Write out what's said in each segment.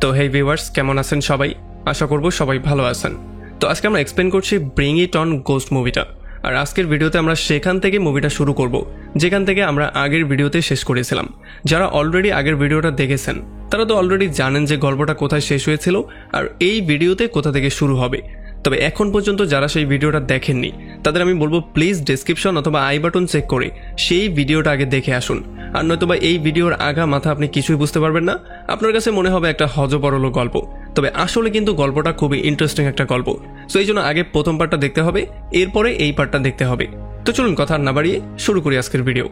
তো হেই ভিউয়ার্স, কেমন আছেন সবাই? আশা করব সবাই ভালো আছেন। তো আজকে আমরা এক্সপ্লেন করছি ব্রিং ইট অন গোস্ট মুভিটা। আর আজকের ভিডিওতে আমরা সেখান থেকে মুভিটা শুরু করব যেখান থেকে আমরা আগের ভিডিওতে শেষ করেছিলাম। যারা অলরেডি আগের ভিডিওটা দেখেছেন তারা তো অলরেডি জানেন যে গল্পটা কোথায় শেষ হয়েছিল আর এই ভিডিওতে কোথা থেকে শুরু হবে। তবে এখন পর্যন্ত যারা সেই ভিডিওটা দেখেননি তাদের আমি বলবো প্লিজ ডেসক্রিপশন অথবা আই বাটন চেক করে সেই ভিডিওটা আগে দেখে আসুন। আর নয়তোবা এই ভিডিওর আগা মাথা আপনি কিছুই বুঝতে পারবেন না, আপনার কাছে মনে হবে একটা হজবরল গল্প। তবে আসলে কিন্তু গল্পটা খুবই ইন্টারেস্টিং একটা গল্প। সো এই জন্য আগে প্রথম পার্টটা দেখতে হবে, এরপরে এই পার্টটা দেখতে হবে। তো চলুন কথা না বাড়িয়ে শুরু করি আজকের ভিডিও।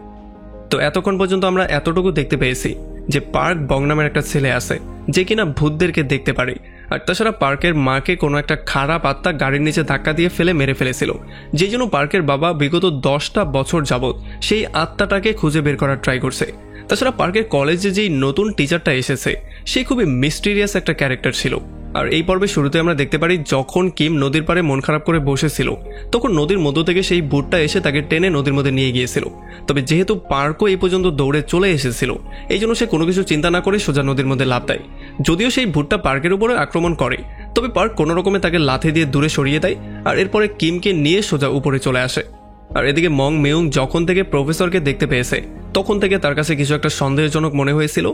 তো এতক্ষণ পর্যন্ত আমরা এতটুকু দেখতে পেয়েছি যে পার্ক বং নামের একটা ছেলে আছে যে কিনা ভূতদেরকে দেখতে পারে। আর তাছাড়া পার্কের মাকে কোনো একটা খারাপ আত্মা গাড়ির নিচে ধাক্কা দিয়ে ফেলে মেরে ফেলেছিল, যে জন্য পার্কের বাবা বিগত 10টা বছর যাবৎ সেই আত্মাটাকে খুঁজে বের করার ট্রাই করছে। তাছাড়া পার্কের কলেজে যেই নতুন টিচারটা এসেছে সে খুবই মিস্টিরিয়াস একটা ক্যারেক্টার ছিল। আর এই পর্বের শুরুতে আমরা দেখতে পারি যখন কিম নদীর পাড়ে মন খারাপ করে বসেছিল তখন নদীর মধ্য থেকে সেই ভূতটা এসে তাকে টেনে নদীর মধ্যে নিয়ে গিয়েছিল। তবে যেহেতু পার্কও এই পর্যন্ত দৌড়ে চলে এসেছিল এই জন্য সে কোনো কিছু চিন্তা না করে সোজা নদীর মধ্যে লাফ দেয়। যদিও সেই ভূতটা পার্কের উপরে আক্রমণ করে তবে পার্ক কোনো রকমে তাকে লাথি দিয়ে দূরে সরিয়ে দেয় আর এরপরে কিমকে নিয়ে সোজা উপরে চলে আসে। আর এদিকে মং মেয়ুং যখন থেকে প্রফেসরকে দেখতে পেয়েছে তখন থেকে তার কাছে কিছু একটা সন্দেহজনক মনে হয়েছিল,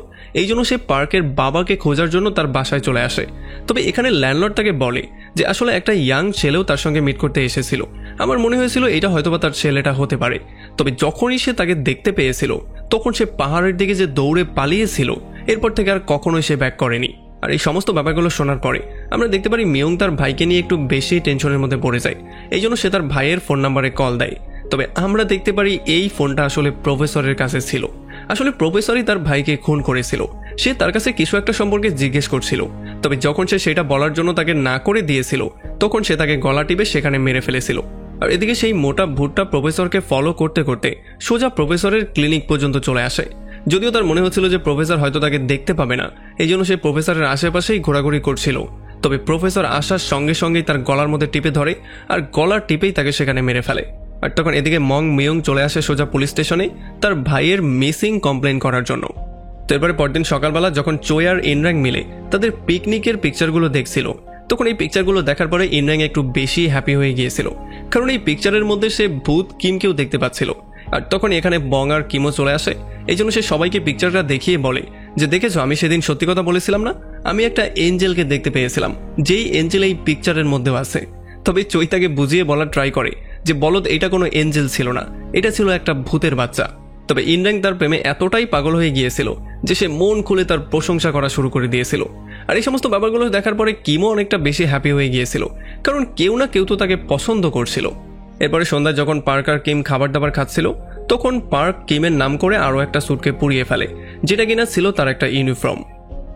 এই জন্য সে পার্কের বাবাকে খোঁজার জন্য তার বাসায় চলে আসে। তবে এখানে ল্যান্ডলর্ড তাকে বলে যে আসলে একটা ইয়াং ছেলেও তার সঙ্গে মিট করতে এসেছিল। আমার মনে হয়েছিল এটা হয়তোবা তার ছেলেটা হতে পারে। তবে যখনই সে তাকে দেখতে পেয়েছিল তখন সে পাহাড়ের দিকে যে দৌড়ে পালিয়েছিল এরপর থেকে আর কখনোই সে ব্যাক করেনি। আর এই সমস্ত ব্যাপারগুলো শোনার পরে আমরা দেখতে পারি মিয়ং তার ভাইকে নিয়ে একটু বেশি টেনশনের মধ্যে পড়ে যায়, এই জন্য সে তার ভাইয়ের ফোন নাম্বারে কল দেয়। তবে আমরা দেখতে পারি এই ফোনটা আসলে প্রফেসরের কাছে ছিল। আসলে প্রফেসরই তার ভাইকে খুন করেছিল। সে তার কাছে কিছু একটা সম্পর্কে জিজ্ঞেস করছিল, তবে যখন সে সেটা বলার জন্য তাকে না করে দিয়েছিল তখন সে তাকে গলা টিপে সেখানে মেরে ফেলেছিল। আর এদিকে সেই মোটা ভূতটা প্রফেসরকে ফলো করতে করতে সোজা প্রফেসরের ক্লিনিক পর্যন্ত চলে আসে। যদিও তার মনে হচ্ছিল যে প্রফেসর হয়তো তাকে দেখতে পাবে না, এই জন্য সে প্রফেসরের আশেপাশেই ঘোরাঘুরি করছিল। তবে প্রফেসর আসার সঙ্গে সঙ্গেই তার গলার মধ্যে টিপে ধরে আর গলার টিপেই তাকে সেখানে মেরে ফেলে। আর তখন এদিকে মং মিয়ং চলে আসে সোজা পুলিশ স্টেশনে তার ভাইয়ের মিসিং কমপ্লেন করার জন্য। তো এরপরে পরদিন সকালবেলা যখন চোয় আর ইনরাং মিলে তাদের পিকনিকের পিকচারগুলো দেখছিল তখন এই পিকচারগুলো দেখার পরে ইনরাং একটু বেশি হ্যাপি হয়ে গিয়েছিল, কারণ এই পিকচারের মধ্যে সে ভূত কিমকেও দেখতে পাচ্ছিল। আর তখন এখানে বং আর কিমও চলে আসে, এই জন্য সে সবাইকে পিকচারটা দেখিয়ে বলে যে দেখেছো, আমি সেদিন সত্যি কথা বলেছিলাম না, আমি একটা এঞ্জেলকে দেখতে পেয়েছিলাম যেই এঞ্জেল এই পিকচারের মধ্যেও আছে। তবে চৈ তাকে বুঝিয়ে বলার ট্রাই করে যে বলদ, এটা কোনো এঞ্জেল ছিল না, এটা ছিল একটা ভূতের বাচ্চা। তবে ইনরাং তার প্রেমে এতটাই পাগল হয়ে গিয়েছিল যে সে মন খুলে তার প্রশংসা করা শুরু করে দিয়েছিল। আর এই সমস্ত ব্যাপারগুলো দেখার পরে কিমও অনেকটা বেশি হ্যাপি হয়ে গিয়েছিল, কারণ কেউ না কেউ তো তাকে পছন্দ করছিল। এরপরে সন্ধ্যায় যখন পার্ক আর কিম খাবার দাবার খাচ্ছিল তখন পার্ক কিমের নাম করে আরও একটা স্যুটকে পুড়িয়ে ফেলে যেটা কিনা ছিল তার একটা ইউনিফর্ম।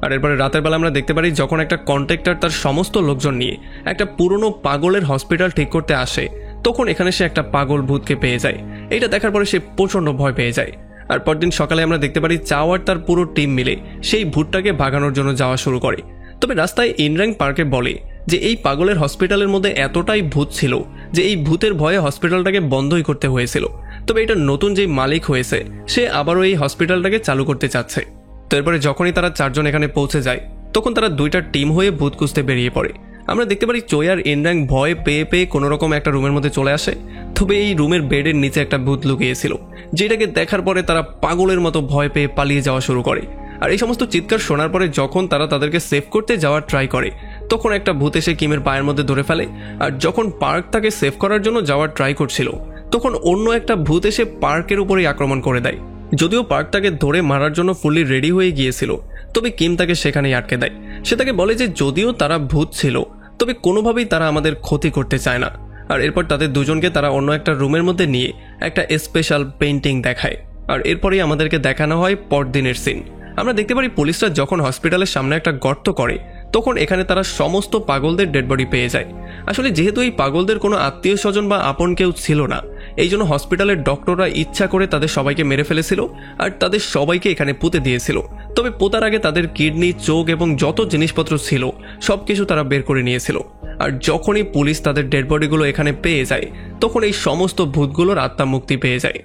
আর এরপরে রাতের বেলা আমরা দেখতে পারি যখন একটা কন্ট্রাক্টর তার সমস্ত লোকজন নিয়ে একটা পুরনো পাগলের হসপিটাল ঠিক করতে আসে তখন এখানে সে একটা পাগল ভূতকে পেয়ে যায়। এটা দেখার পরে সে প্রচণ্ড ভয় পেয়ে যায়। আর পরদিন সকালে আমরা দেখতে পারি চাও আর তার পুরো টিম মিলে সেই ভূতটাকে ভাগানোর জন্য যাওয়া শুরু করে। তবে রাস্তায় ইনরাং পার্কে বলে যে এই পাগলের হসপিটালের মধ্যে এতটাই ভূত ছিল যে এই ভূতের ভয়ে হসপিটালটাকে বন্ধই করতে হয়েছিল। তবে এটা নতুন যেই মালিক হয়েছে সে আবারও এই হসপিটালটাকে চালু করতে চাচ্ছে। তো এরপরে যখনই তারা চারজন এখানে পৌঁছে যায় তখন তারা দুইটা টিম হয়ে ভূত খুঁজতে বেরিয়ে পড়ে। আমরা দেখতে পারি চোয় আর ইনরাং ভয় পেয়ে পেয়ে কোনো রকম একটা রুমের মধ্যে চলে আসে। তবে এই রুমের বেডের নিচে একটা ভূত লুকিয়েছিল যেটাকে দেখার পরে তারা পাগলের মতো ভয় পেয়ে পালিয়ে যাওয়া শুরু করে। আর এই সমস্ত চিৎকার শোনার পরে যখন তারা তাদেরকে সেভ করতে যাওয়ার ট্রাই করে তখন একটা ভূত এসে কিমের পায়ের মধ্যে ধরে ফেলে। আর যখন পার্ক তাকে সেভ করার জন্য যাওয়ার ট্রাই করছিল তখন অন্য একটা ভূত এসে পার্কের উপরেই আক্রমণ করে দেয়। যদিও পার্ক তাকে ধরে মারার জন্য ফুললি রেডি হয়ে গিয়েছিল তবে কিম তাকে সেখানেই আটকে দেয়। সে তাকে বলে যে যদিও তারা ভূত ছিল তবে কোনোভাবেই তারা আমাদের ক্ষতি করতে চায় না। আর এরপর তাদের দুজনকে তারা অন্য একটা রুমের মধ্যে নিয়ে একটা স্পেশাল পেইন্টিং দেখায়। আর এরপরেই আমাদেরকে দেখানো হয় পরদিনের সিন। আমরা দেখতে পারি পুলিশরা যখন হসপিটালের সামনে একটা গর্ত করে তখন এখানে তারা সমস্ত পাগলদের ডেড বডি পেয়ে যায়। আসলে যেহেতু এই পাগলদের কোনো আত্মীয় স্বজন বা আপন কেউ ছিল না এই জন্য হসপিটালের ডক্টররা ইচ্ছা করে তাদের সবাইকে মেরে ফেলেছিল আর তাদের সবাইকে এখানে পুঁতে দিয়েছিল। তবে পোতার আগে তাদের কিডনি, চোখ এবং যত জিনিসপত্র ছিল সবকিছু তারা বের করে নিয়েছিল। আর যখনই পুলিশ তাদের ডেড বডিগুলো এখানে পেয়ে যায় তখন এই সমস্ত ভূতগুলোর আত্মা মুক্তি পেয়ে যায়।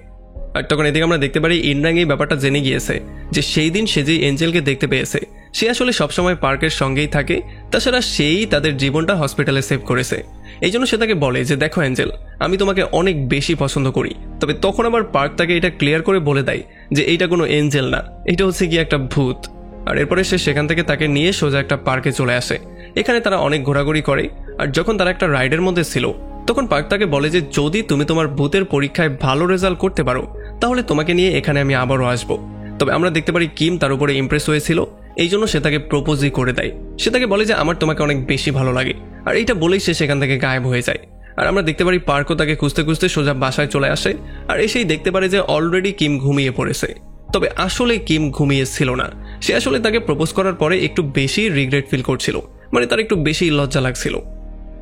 আর তখন এদিকে আমরা দেখতে পারি ইনরাং এই ব্যাপারটা জেনে গিয়েছে যে সেই দিন সে যে এঞ্জেলকে দেখতে পেয়েছে সে আসলে সবসময় পার্কের সঙ্গেই থাকে, তাছাড়া সেই তাদের জীবনটা হসপিটালে সেভ করেছে। এই জন্য সে তাকে বলে যে দেখো অ্যাঞ্জেল, আমি তোমাকে অনেক বেশি পছন্দ করি। তবে তখন আবার পার্ক তাকে এটা ক্লিয়ার করে বলে দেয় যে এইটা কোনো এঞ্জেল না, এটা হচ্ছে কি একটা ভূত। আর এরপরে সে সেখান থেকে তাকে নিয়ে সোজা একটা পার্কে চলে আসে। এখানে তারা অনেক ঘোরাঘুরি করে। আর যখন তারা একটা রাইডের মধ্যে ছিল তখন পার্ক তাকে বলে যে যদি তুমি তোমার ভূতের পরীক্ষায় ভালো রেজাল্ট করতে পারো তাহলে তোমাকে নিয়ে এখানে আমি আবারও আসবো। তবে আমরা দেখতে পারি কিম তার উপরে ইমপ্রেস হয়েছিল, এই জন্য সে তাকে প্রপোজই করে দেয়। সে তাকে বলে যে আমার তোমাকে অনেক বেশি ভালো লাগে, আর এইটা বলেই সে সেখান থেকে গায়েব হয়ে যায়। আর আমরা দেখতে পারি পার্কও তাকে খুঁজতে খুঁজতে সোজা বাসায় চলে আসে। আর এসেই দেখতে পারে যে অলরেডি কিম ঘুমিয়ে পড়েছে। তবে আসলে কিম ঘুমিয়েছিল না, সে আসলে তাকে প্রপোজ করার পরে একটু বেশি রিগ্রেট ফিল করছিল, মানে তার একটু বেশি লজ্জা লাগছিল।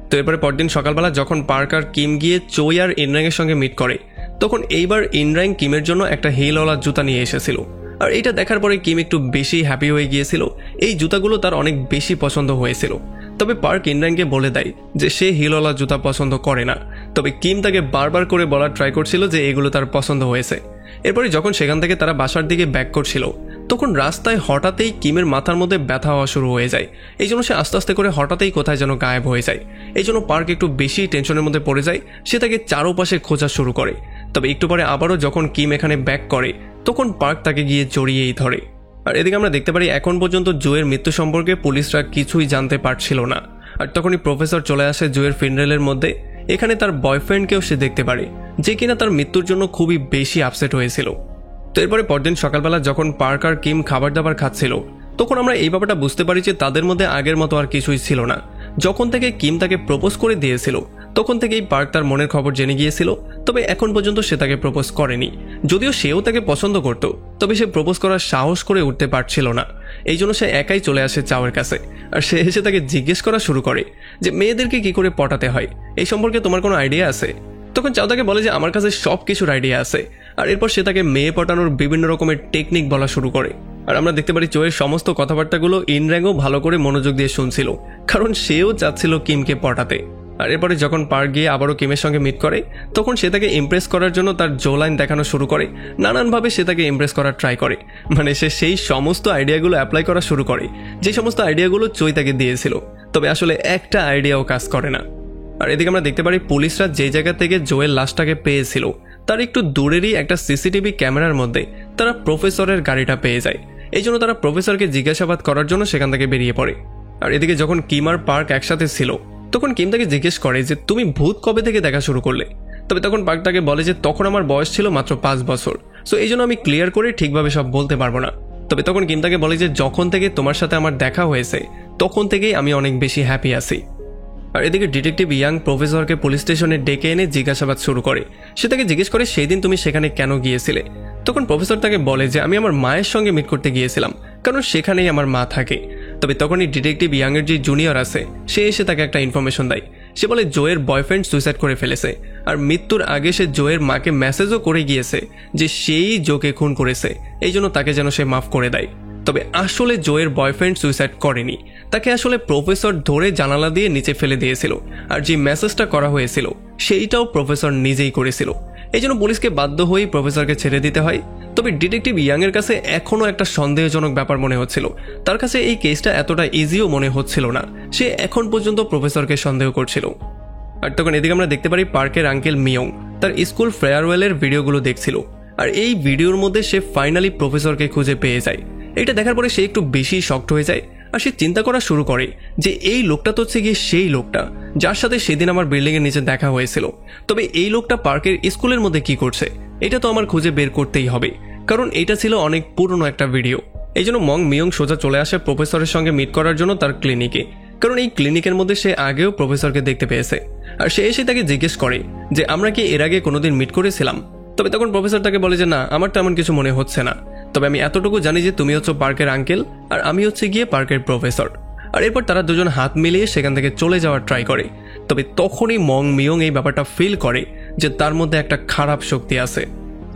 তো এরপরে পরদিন সকালবেলা যখন পার্ক আর কিম গিয়ে চোই আর ইনরাংয়ের সঙ্গে মিট করে, তখন এইবার ইনরাং কিমের জন্য একটা হিলওয়ালা জুতা নিয়ে এসেছিল। আর এটা দেখার পরে কিম একটু বেশি হ্যাপি হয়ে গিয়েছিল, এই জুতাগুলো তার অনেক বেশি পছন্দ হয়েছিল। তবে পার্ক ইনরাংকে বলে দেয় যে সে হিলওয়ালা জুতা পছন্দ করে না। তবে কিম তাকে বারবার করে বলার ট্রাই করছিল যে এগুলো তার পছন্দ হয়েছে। এরপরে যখন সেখান থেকে তারা বাসার দিকে ব্যাক করছিল তখন রাস্তায় হঠাৎই কিমের মাথার মধ্যে ব্যথা হওয়া শুরু হয়ে যায়। এই জন্য সে আস্তে আস্তে করে হঠাৎই কোথায় যেন গায়েব হয়ে যায়। এই জন্য পার্ক একটু বেশি টেনশনের মধ্যে পড়ে যায়, সে তাকে চারপাশে খোঁজা শুরু করে। তবে একটু পরে আবারও যখন কিম এখানে ব্যাক করে তখন পার্ক তাকে গিয়ে জড়িয়েই ধরে। আর এদিকে আমরা দেখতে পারি এখন পর্যন্ত জোয়ের মৃত্যু সম্পর্কে পুলিশরা কিছুই জানতে পারছিল না। আর তখনই প্রফেসর চলে আসে জোয়ের ফিনারেলের মধ্যে। এখানে তার বয়ফ্রেন্ডকেও সে দেখতে পারে, যে কিনা তার মৃত্যুর জন্য খুবই বেশি আপসেট হয়েছিল। তো এরপরে পরদিন সকালবেলা যখন পার্ক আর কিম খাবার দাবার খাচ্ছিল তখন আমরা এই ব্যাপারটা বুঝতে পারি যে তাদের মধ্যে আগের মতো আর কিছুই ছিল না। যখন থেকে কিম তাকে প্রপোজ করে দিয়েছিল তখন থেকেই পার্ক তার মনের খবর জেনে গিয়েছিল। তবে এখন পর্যন্ত সে তাকে প্রপোজ করেনি, যদিও সেও তাকে পছন্দ করত, তবে সে প্রপোজ করার সাহস করে উঠতে পারছিল না। এই জন্য সে একাই চলে আসে চাওয়ের কাছে। আর সে এসে তাকে জিজ্ঞেস করা শুরু করে যে মেয়েদেরকে কি করে পটাতে হয়, এই সম্পর্কে তোমার কোনো আইডিয়া আছে? তখন চাও তাকে বলে যে আমার কাছে সব কিছুর আইডিয়া আছে। আর এরপর সে তাকে মেয়ে পটানোর বিভিন্ন রকমের টেকনিক বলা শুরু করে। আর আমরা দেখতে পারি চোয়ের সমস্ত কথাবার্তাগুলো ইনরাংও ভালো করে মনোযোগ দিয়ে শুনছিল, কারণ সেও চাচ্ছিল কিমকে পটাতে। আর এরপরে যখন পার্ক গিয়ে আবারও কিমের সঙ্গে মিট করে তখন সে তাকে ইমপ্রেস করার জন্য তার জো লাইন দেখানো শুরু করে। নানানভাবে সে তাকে ইমপ্রেস করার ট্রাই করে, মানে সে সেই সমস্ত আইডিয়াগুলো অ্যাপ্লাই করা শুরু করে যে সমস্ত আইডিয়াগুলো চোই তাকে দিয়েছিল। তবে আসলে একটা আইডিয়াও কাজ করে না। আর এদিকে আমরা দেখতে পারি পুলিশরা যে জায়গা থেকে জোয়ের লাশটাকে পেয়েছিল তার একটু দূরেরই একটা সিসিটিভি ক্যামেরার মধ্যে তারা প্রফেসরের গাড়িটা পেয়ে যায়। এই জন্য তারা প্রফেসরকে জিজ্ঞাসাবাদ করার জন্য সেখান থেকে বেরিয়ে পড়ে। আর এদিকে যখন কিম আর পার্ক একসাথে ছিল তখন কিম তাকে জিজ্ঞেস করে যে তুমি ভূত কবে থেকে দেখা শুরু করলে? তবে তখন পার্ক তাকে বলে যে তখন আমার বয়স ছিল মাত্র 5 বছর, সো এই জন্য আমি ক্লিয়ার করে ঠিকভাবে সব বলতে পারবো না। তবে তখন কিম তাকে বলে যে যখন থেকে তোমার সাথে আমার দেখা হয়েছে তখন থেকেই আমি অনেক বেশি হ্যাপি আছি। আর এদিকে ডিটেকটিভ ইয়াং প্রফেসরকে পুলিশ স্টেশনে ডেকে এনে জিজ্ঞাসাবাদ শুরু করে। সে তাকে জিজ্ঞেস করে সেই দিন তুমি সেখানে কেন গিয়েছিলে? তখন প্রফেসর তাকে বলে যে আমি আমার মায়ের সঙ্গে মিট করতে গিয়েছিলাম, কারণ সেখানেই আমার মা থাকে। তবে তখনই ডিটেকটিভ ইয়াংয়ের যে জুনিয়র আছে সে এসে তাকে একটা ইনফরমেশন দেয়। সে বলে জোয়ের বয়ফ্রেন্ড সুইসাইড করে ফেলেছে, আর মৃত্যুর আগে সে জোয়ের মাকে মেসেজও করে গিয়েছে যে সেই জোকে খুন করেছে, এই জন্য তাকে যেন সে মাফ করে দেয়। তবে আসলে জোয়ের বয়ফ্রেন্ড সুইসাইড করেনি, তাকে আসলে প্রফেসর ধরে জানালা দিয়ে নিচে ফেলে দিয়েছিল। আর যে মেসেজটা করা হয়েছিল সেইটাও প্রফেসর নিজেই করেছিল। এই জন্য পুলিশকে বাধ্য হয়েই প্রফেসরকে ছেড়ে দিতে হয়। তবে ডিটেকটিভ ইয়াংয়ের কাছে এখনও একটা সন্দেহজনক ব্যাপার মনে হচ্ছিল, তার কাছে এই কেসটা এতটা ইজিও মনে হচ্ছিল না। সে এখন পর্যন্ত প্রফেসরকে সন্দেহ করছিল। আর তখন এদিকে আমরা দেখতে পারি পার্কের আঙ্কেল মিয়ং তার স্কুল ফেয়ারওয়েলের ভিডিওগুলো দেখছিল। আর এই ভিডিওর মধ্যে সে ফাইনালি প্রফেসরকে খুঁজে পেয়ে যায়। এটা দেখার পরে সে একটু বেশি শকড হয়ে যায়। আর সে চিন্তা করা শুরু করে যে এই লোকটা তো হচ্ছে গিয়ে সেই লোকটা যার সাথে সেদিন আমার বিল্ডিংয়ের নিচে দেখা হয়েছিল। তবে এই লোকটা পার্কের স্কুলের মধ্যে কি করছে এটা তো আমার খুঁজে বের করতেই হবে, কারণ এটা ছিল অনেক পুরনো একটা ভিডিও। এই জন্য মং মিয়ং সোজা চলে আসে প্রফেসরের সঙ্গে মিট করার জন্য তার ক্লিনিকে, কারণ এই ক্লিনিকের মধ্যে সে আগেও প্রফেসরকে দেখতে পেয়েছে। আর সে এসে তাকে জিজ্ঞেস করে যে আমরা কি এর আগে কোনোদিন মিট করেছিলাম? তবে তখন প্রফেসর তাকে বলে যে না, আমার তেমন কিছু মনে হচ্ছে না, তবে আমি এতটুকু জানি যে তুমি হচ্ছে পার্কের আঙ্কেল আর আমি হচ্ছে গিয়ে পার্কের প্রফেসর। আর এরপর তারা দুজন হাত মিলিয়ে সেখান থেকে চলে যাওয়ার ট্রাই করে। তবে তখনই মং মিয়ং এই ব্যাপারটা ফিল করে যে তার মধ্যে একটা খারাপ শক্তি আছে।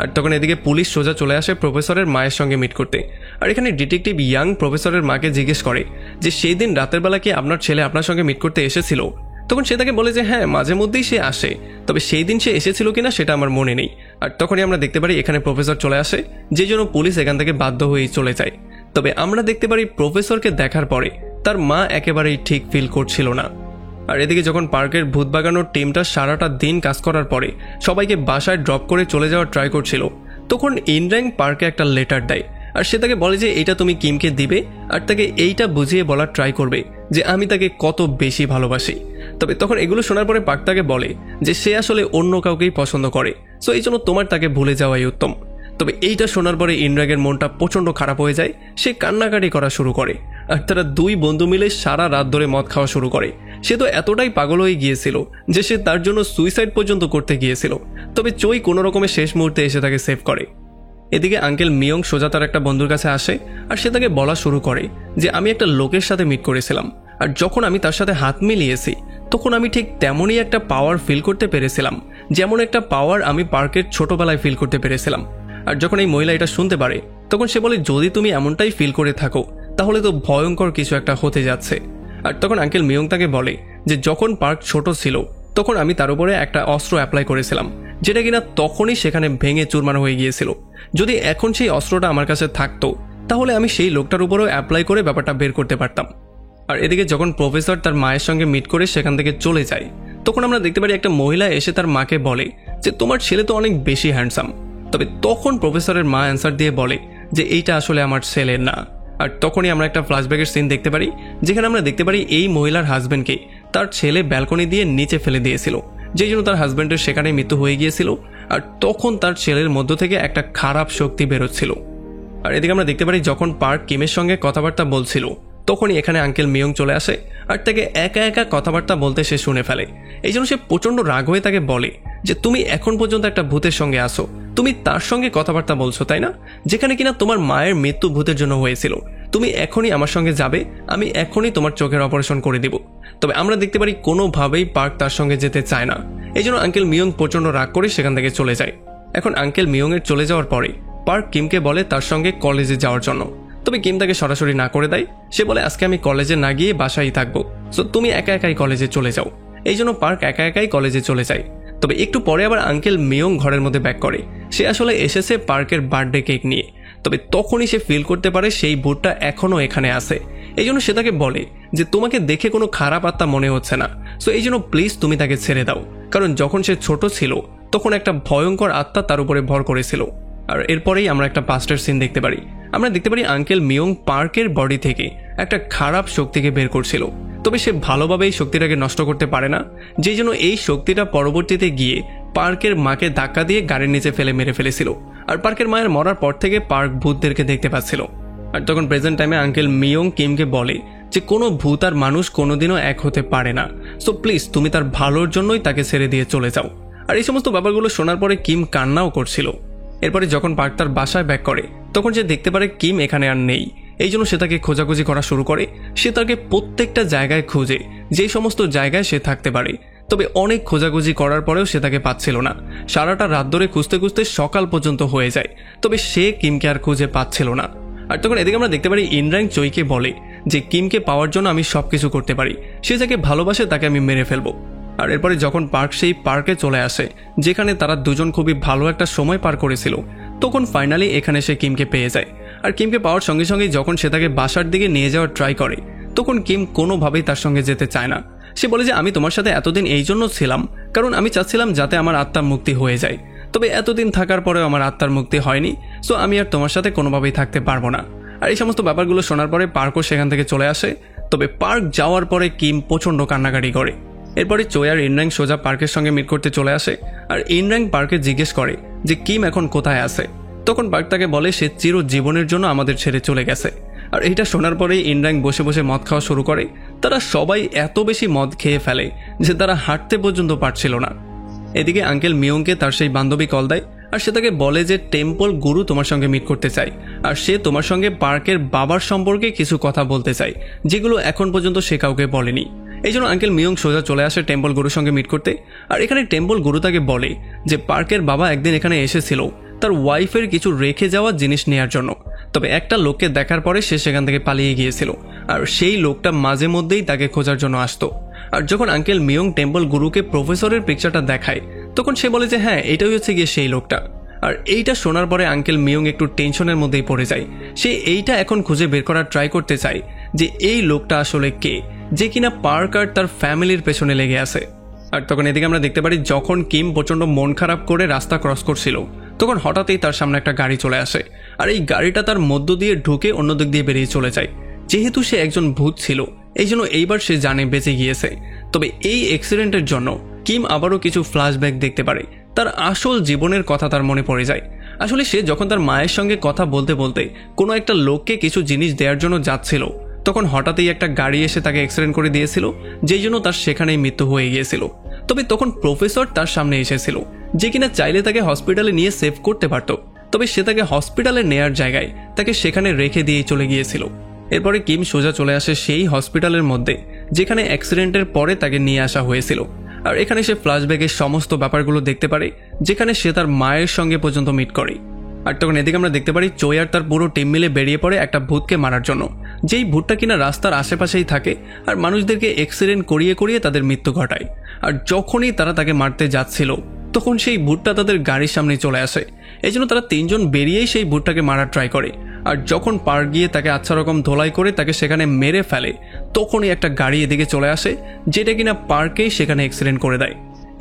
আর তখন এদিকে পুলিশ সোজা চলে আসে প্রফেসরের মায়ের সঙ্গে মিট করতে। আর এখানে ডিটেকটিভ ইয়াং প্রফেসরের মাকে জিজ্ঞেস করে যে সেই দিন রাতের বেলা কি আপনার ছেলে আপনার সঙ্গে মিট করতে এসেছিল? তখন সে তাকে বলে যে হ্যাঁ, মাঝে মধ্যেই সে আসে, তবে সেই দিন সে এসেছিল কিনা সেটা আমার মনে নেই। আর তখনই আমরা দেখতে পারি এখানে প্রফেসর চলে আসে, যে জন্য পুলিশ এখান থেকে বাধ্য হয়েই চলে যায়। তবে আমরা দেখতে পারি প্রফেসরকে দেখার পরে তার মা একেবারেই ঠিক ফিল করছিল না। আর এদিকে যখন পার্কের ভূত ভাগানোর টিমটা সারাটা দিন কাজ করার পরে সবাইকে বাসায় ড্রপ করে চলে যাওয়ার ট্রাই করছিল, তখন ইনর্যাং পার্কে একটা লেটার দেয়। আর সে তাকে বলে যে এইটা তুমি কিমকে দিবে আর তাকে এইটা বুঝিয়ে বলার ট্রাই করবে যে আমি তাকে কত বেশি ভালোবাসি। তবে তখন এগুলো শোনার পরে পার্ক তাকে বলে যে সে আসলে অন্য কাউকেই পছন্দ করে, সো এই জন্য তোমার তাকে ভুলে যাওয়াই উত্তম। তবে এইটা শোনার পরে ইনর্যাংয়ের মনটা প্রচণ্ড খারাপ হয়ে যায়, সে কান্নাকাটি করা শুরু করে। আর তারা দুই বন্ধু মিলে সারা রাত ধরে মদ খাওয়া শুরু করে। সে তো এতটাই পাগল হয়ে গিয়েছিল যে সে তার জন্য সুইসাইড পর্যন্ত করতে গিয়েছিল। তবে চই কোনো রকমের শেষ মুহূর্তে এসে তাকে সেভ করে। এদিকে আঙ্কেল মিয়ং সোজা তার একটা বন্ধুর কাছে আসে আর সে তাকে বলা শুরু করে যে আমি একটা লোকের সাথে মিট করেছিলাম, আর যখন আমি তার সাথে হাত মিলিয়েছি তখন আমি ঠিক তেমনই একটা পাওয়ার ফিল করতে পেরেছিলাম যেমন একটা পাওয়ার আমি পার্কের ছোটবেলায় ফিল করতে পেরেছিলাম। আর যখন এই মহিলা এটা শুনতে পারে তখন সে বলে যদি তুমি এমনটাই ফিল করে থাকো তাহলে তো ভয়ঙ্কর কিছু একটা হতে যাচ্ছে। আর তখন আঙ্কেল মিয়ং তাকে বলে যে যখন পার্ক ছোট ছিল তখন আমি তার উপরে একটা অস্ত্র অ্যাপ্লাই করেছিলাম যেটা কিনা তখনই সেখানে ভেঙে চুরমার হয়ে গিয়েছিল। যদি এখন সেই অস্ত্রটা আমার কাছে থাকতো তাহলে আমি সেই লোকটার উপরেও অ্যাপ্লাই করে ব্যাপারটা বের করতে পারতাম। আর এদিকে যখন প্রফেসর তার মায়ের সঙ্গে মিট করে সেখান থেকে চলে যায় তখন আমরা দেখতে পারি একটা মহিলা এসে তার মাকে বলে যে তোমার ছেলে তো অনেক বেশি হ্যান্ডসাম। তবে তখন প্রফেসরের মা অ্যান্সার দিয়ে বলে যে এইটা আসলে আমার ছেলে না। আর তখনই আমরা একটা ফ্ল্যাশব্যাকের সিন দেখতে পারি যেখানে আমরা দেখতে পারি এই মহিলার হাজব্যান্ডকে তার ছেলে ব্যালকনি দিয়ে নিচে ফেলে দিয়েছিল, যেই জন্য তার হাজব্যান্ডের সেখানে মৃত্যু হয়ে গিয়েছিল। আর তখন তার ছেলের মধ্য থেকে একটা খারাপ শক্তি বেরোচ্ছিল। আর এদিকে আমরা দেখতে পারি যখন পার্ক কিমের সঙ্গে কথাবার্তা বলছিল তখনই এখানে আঙ্কেল মিয়ং চলে আসে আর তাকে একা একা কথাবার্তা বলতে সে শুনে ফেলে। এই জন্য সে প্রচণ্ড রাগ হয়ে তাকে বলে যে তুমি এখন পর্যন্ত একটা ভূতের সঙ্গে আসো, তুমি তার সঙ্গে কথাবার্তা বলছো তাই না, যেখানে কিনা তোমার মায়ের মৃত্যু ভূতের জন্য হয়েছিল। তুমি এখনই আমার সঙ্গে যাবে, আমি এখনই তোমার চোখের অপারেশন করে দিব। তবে আমরা দেখতে পারি কোনোভাবেই পার্ক তার সঙ্গে যেতে চায় না। এই জন্য আঙ্কেল মিয়ং প্রচণ্ড রাগ করে সেখান থেকে চলে যায়। এখন আঙ্কেল মিয়ংয়ের চলে যাওয়ার পরে পার্ক কিমকে বলে তার সঙ্গে কলেজে যাওয়ার জন্য। তবে কিম তাকে সরাসরি না করে দেয়। সে বলে আজকে আমি কলেজে না গিয়ে বাসায় থাকবো, সো তুমি একা একাই কলেজে চলে যাও। এই জন্য পার্ক একা একাই কলেজে চলে যায়। তবে একটু পরে আবার আঙ্কেল মিয়ং ঘরের মধ্যে ব্যাক করে। সে আসলে এসেছে পার্কের বার্থডে কেক নিয়ে। তবে তখনই সে ফিল করতে পারে সেই ভূতটা এখনও এখানে আছে। এই জন্য সে তাকে বলে যে তোমাকে দেখে কোনো খারাপ আত্মা মনে হচ্ছে না, সো এই জন্য প্লিজ তুমি তাকে ছেড়ে দাও, কারণ যখন সে ছোট ছিল তখন একটা ভয়ঙ্কর আত্মা তার উপরে ভর করেছিল। আর এরপরেই আমরা একটা পাস্টের সিন দেখতে পারি। আমরা দেখতে পারি আঙ্কেল মিয়ং পার্কের বডি থেকে একটা খারাপ শক্তিকে বের করছিল। তবে সে ভালোভাবে এই শক্তিটাকে নষ্ট করতে পারে না, যেই জন্য এই শক্তিটা পরবর্তীতে গিয়ে পার্কের মাকে ধাক্কা দিয়ে গাড়ির নিচে ফেলে মেরে ফেলেছিল। আর পার্কের মায়ের মরার পর থেকে পার্ক ভূতদেরকে দেখতে পাচ্ছিল। আর তখন প্রেজেন্ট টাইমে আঙ্কেল মিয়ং কিমকে বলে যে কোনো ভূত আর মানুষ কোনোদিনও এক হতে পারে না, সো প্লিজ তুমি তার ভালোর জন্যই তাকে ছেড়ে দিয়ে চলে যাও। আর এই সমস্ত ব্যাপারগুলো শোনার পরে কিম কান্নাও করছিল। এরপরে যখন পার্ক তার বাসায় ব্যাক করে তখন সে দেখতে পারে কিম এখানে আর নেই। এই জন্য সে তাকে খোঁজাখুঁজি করা শুরু করে। সে তাকে প্রত্যেকটা জায়গায় খুঁজে, যেই সমস্ত জায়গায় সে থাকতে পারে। তবে অনেক খোঁজাখুঁজি করার পরেও সে তাকে পাচ্ছিল না। সারাটা রাত ধরে খুঁজতে খুঁজতে সকাল পর্যন্ত হয়ে যায়, তবে সে কিমকে আর খুঁজে পাচ্ছিল না। আর তখন এদিকে আমরা দেখতে পারি ইনর্যাং চইকে বলে যে কিমকে পাওয়ার জন্য আমি সবকিছু করতে পারি, সে যাকে ভালোবাসে তাকে আমি মেরে ফেলবো। আর এরপরে যখন পার্ক সেই পার্কে চলে আসে যেখানে তারা দুজন খুবই ভালো একটা সময় পার করেছিল, তখন ফাইনালি এখানে সে কিমকে পেয়ে যায়। আর কিমকে পাওয়ার সঙ্গে সঙ্গে যখন সে তাকে বাসার দিকে নিয়ে যাওয়ার ট্রাই করে তখন কিম কোনোভাবেই তার সঙ্গে যেতে চায় না। সে বলে যে আমি তোমার সাথে এতদিন এই জন্য ছিলাম কারণ আমি চাচ্ছিলাম যাতে আমার আত্মার মুক্তি হয়ে যায়, তবে এতদিন থাকার পরেও আমার আত্মার মুক্তি হয়নি, সো আমি আর তোমার সাথে কোনোভাবেই থাকতে পারবো না। আর এই সমস্ত ব্যাপারগুলো শোনার পরে পার্কও সেখান থেকে চলে আসে। তবে পার্ক যাওয়ার পরে কিম প্রচণ্ড কান্নাকাটি করে। এরপরে চই আর ইনর্যাং সোজা পার্কের সঙ্গে মিট করতে চলে আসে। আর ইনর্যাং পার্কে জিজ্ঞেস করে যে কিম এখন কোথায় আছে। তখন পার্ক তাকে বলে সে চিরজীবনের জন্য আমাদের ছেড়ে চলে গেছে। আর এইটা শোনার পরেই ইনর্যাং বসে বসে মদ খাওয়া শুরু করে। তারা সবাই এত বেশি মদ খেয়ে ফেলে যে তারা হাঁটতে পর্যন্ত পারছিল না। এদিকে আঙ্কেল মিয়ংকে তার সেই বান্ধবী কল দেয় আর সে তাকে বলে যে টেম্পল গুরু তোমার সঙ্গে মিট করতে চায়, আর সে তোমার সঙ্গে পার্কের বাবার সম্পর্কে কিছু কথা বলতে চায় যেগুলো এখন পর্যন্ত সে কাউকে বলেনি। এই জন্য আঙ্কেল মিয়ং সোজা চলে আসে টেম্পল গুরুর সঙ্গে মিট করতে। আর এখানে টেম্পল গুরু তাকে বলে যে পার্কের বাবা একদিন এখানে এসেছিল তার ওয়াইফের কিছু রেখে যাওয়া জিনিস নেয়ার জন্য, তবে একটা লোককে দেখার পরে সে সেখান থেকে পালিয়ে গিয়েছিল। আর সেই লোকটা মাঝে মধ্যেই তাকে খোঁজার জন্য আসতো। আর যখন আঙ্কেল মিয়ং টেম্পল গুরুকে প্রফেসরের পিকচারটা দেখায় তখন সে বলে যে হ্যাঁ এটাই হচ্ছে গিয়ে সেই লোকটা। আর এইটা শোনার পরে আঙ্কেল মিয়ং একটু টেনশনের মধ্যেই পড়ে যায়। সে এইটা এখন খুঁজে বের করার ট্রাই করতে চায় যে এই লোকটা আসলে কে, যে কিনা পার্ক আর তার ফ্যামিলির পেছনে লেগে আছে। আর তখন এদিকে আমরা দেখতে পারি যখন কিম প্রচণ্ড মন খারাপ করে রাস্তা ক্রস করছিল, তখন হঠাৎই তার সামনে একটা গাড়ি চলে আসে। আর এই গাড়িটা তার মধ্য দিয়ে ঢুকে অন্য দিক দিয়ে বেরিয়ে চলে যায়। যেহেতু সে একজন ভূত ছিল, এই জন্য এইবার সে জানে বেঁচে গিয়েছে। তবে এই অ্যাক্সিডেন্টের জন্য কিম আবারও কিছু ফ্ল্যাশব্যাক দেখতে পারে। তার আসল জীবনের কথা তার মনে পড়ে যায়। আসলে সে যখন তার মায়ের সঙ্গে কথা বলতে বলতে কোনো একটা লোককে কিছু জিনিস দেওয়ার জন্য যাচ্ছিল, তখন হঠাৎই একটা গাড়ি এসে তাকে অ্যাক্সিডেন্ট করে দিয়েছিল, যেই জন্য তার সেখানেই মৃত্যু হয়ে গিয়েছিল। তবে তখন প্রফেসর তার সামনে এসেছিল, যে কিনা চাইলে তাকে হসপিটালে নিয়ে সেভ করতে পারত। তবে সে তাকে হসপিটালে নেয়ার জায়গায় তাকে সেখানে রেখে দিয়ে চলে গিয়েছিল। এরপরে কিম সোজা চলে আসে সেই হসপিটালের মধ্যে যেখানে অ্যাক্সিডেন্টের পরে তাকে নিয়ে আসা হয়েছিল। আর এখানে সে ফ্ল্যাশব্যাকের সমস্ত ব্যাপারগুলো দেখতে পারে, যেখানে সে তার মায়ের সঙ্গে পর্যন্ত মিট করে। আর তখন এদিকে আমরা দেখতে পারি চোয় আর তার পুরো টিম মিলে বেরিয়ে পড়ে একটা ভূতকে মারার জন্য, যেই ভূতটা কিনা রাস্তার আশেপাশেই থাকে আর মানুষদেরকে অ্যাক্সিডেন্ট করিয়ে করিয়ে তাদের মৃত্যু ঘটায়। আর যখনই তারা তাকে মারতে যাচ্ছিল, তখন সেই ভূতটা তাদের গাড়ির সামনে চলে আসে। এই জন্য তারা তিনজন বেরিয়েই সেই ভূতটাকে মারার ট্রাই করে। আর যখন পার্ক গিয়ে তাকে আচ্ছা রকম ধোলাই করে তাকে সেখানে মেরে ফেলে, তখনই একটা গাড়ি এদিকে চলে আসে, যেটা কিনা পার্কেই সেখানে অ্যাক্সিডেন্ট করে দেয়।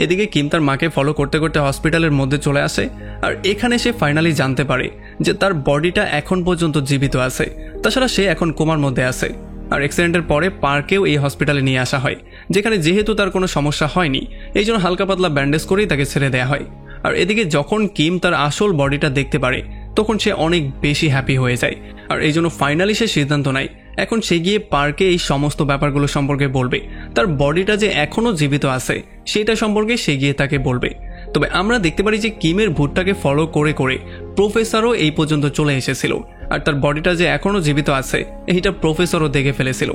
এদিকে কিম তার মাকে ফলো করতে করতে হসপিটালের মধ্যে চলে আসে। আর এখানে সে ফাইনালি জানতে পারে যে তার বডিটা এখন পর্যন্ত জীবিত আছে, তাছাড়া সে এখন কোমার মধ্যে আছে। আর অ্যাক্সিডেন্টের পরে পার্কেও এই হসপিটালে নিয়ে আসা হয়, যেখানে যেহেতু তার কোনো সমস্যা হয়নি, এই জন্য হালকা পাতলা ব্যান্ডেজ করেই তাকে ছেড়ে দেওয়া হয়। আর এদিকে যখন কিম তার আসল বডিটা দেখতে পারে, তখন সে অনেক বেশি হ্যাপি হয়ে যায়। আর এই জন্য ফাইনালি সে সিদ্ধান্ত নেয় এখন সে গিয়ে পার্কে এই সমস্ত ব্যাপারগুলো সম্পর্কে বলবে। তার বডিটা যে এখনও জীবিত আছে সেটা সম্পর্কে সে গিয়ে তাকে বলবে। তবে আমরা দেখতে পারি যে কিমের ভূতটাকে ফলো করে করে প্রফেসরও এই পর্যন্ত চলে এসেছিল, আর তার বডিটা যে এখনও জীবিত আছে এইটা প্রফেসরও দেখে ফেলেছিল।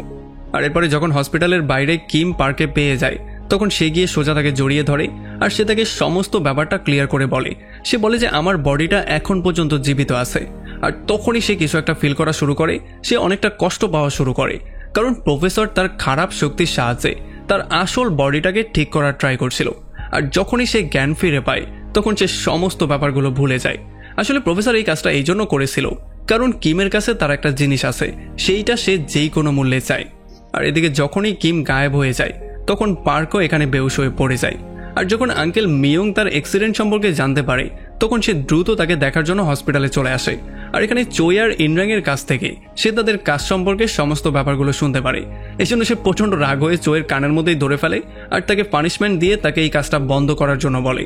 আর এরপরে যখন হসপিটালের বাইরে কিম পার্কে পেয়ে যায়, তখন সে গিয়ে সোজা তাকে জড়িয়ে ধরে আর সে তাকে সমস্ত ব্যাপারটা ক্লিয়ার করে বলে। সে বলে যে আমার বডিটা এখন পর্যন্ত জীবিত আছে। আর তখনই সে কিছু একটা ফিল করা শুরু করে, সে অনেকটা কষ্ট পাওয়া শুরু করে, কারণ প্রফেসর তার খারাপ শক্তির সাহায্যে তার আসল বডিটাকে ঠিক করার ট্রাই করছিল। আর যখনই সে জ্ঞান ফিরে পায়, তখন সে সমস্ত ব্যাপারগুলো ভুলে যায়। আসলে প্রফেসর এই কাজটা এই জন্য করেছিল কারণ কিমের কাছে তার একটা জিনিস আছে, সেইটা সে যেই কোনো মূল্যে চায়। আর এদিকে যখনই কিম গায়েব হয়ে যায়, তখন পার্কও এখানে বেহুশ হয়ে পড়ে যায়। আর যখন আঙ্কেল মিয়ং তার অ্যাক্সিডেন্ট সম্পর্কে জানতে পারে, তখন সে দ্রুত তাকে দেখার জন্য হসপিটালে চলে আসে। আর এখানে চোয় আর ইনরাংয়ের কাছ থেকে সে তাদের কাজ সম্পর্কে সমস্ত ব্যাপারগুলো শুনতে পারে। এই জন্য সে প্রচণ্ড রাগ হয়ে চোয়ের কানের মধ্যেই ধরে ফেলে আর তাকে পানিশমেন্ট দিয়ে তাকে এই কাজটা বন্ধ করার জন্য বলে।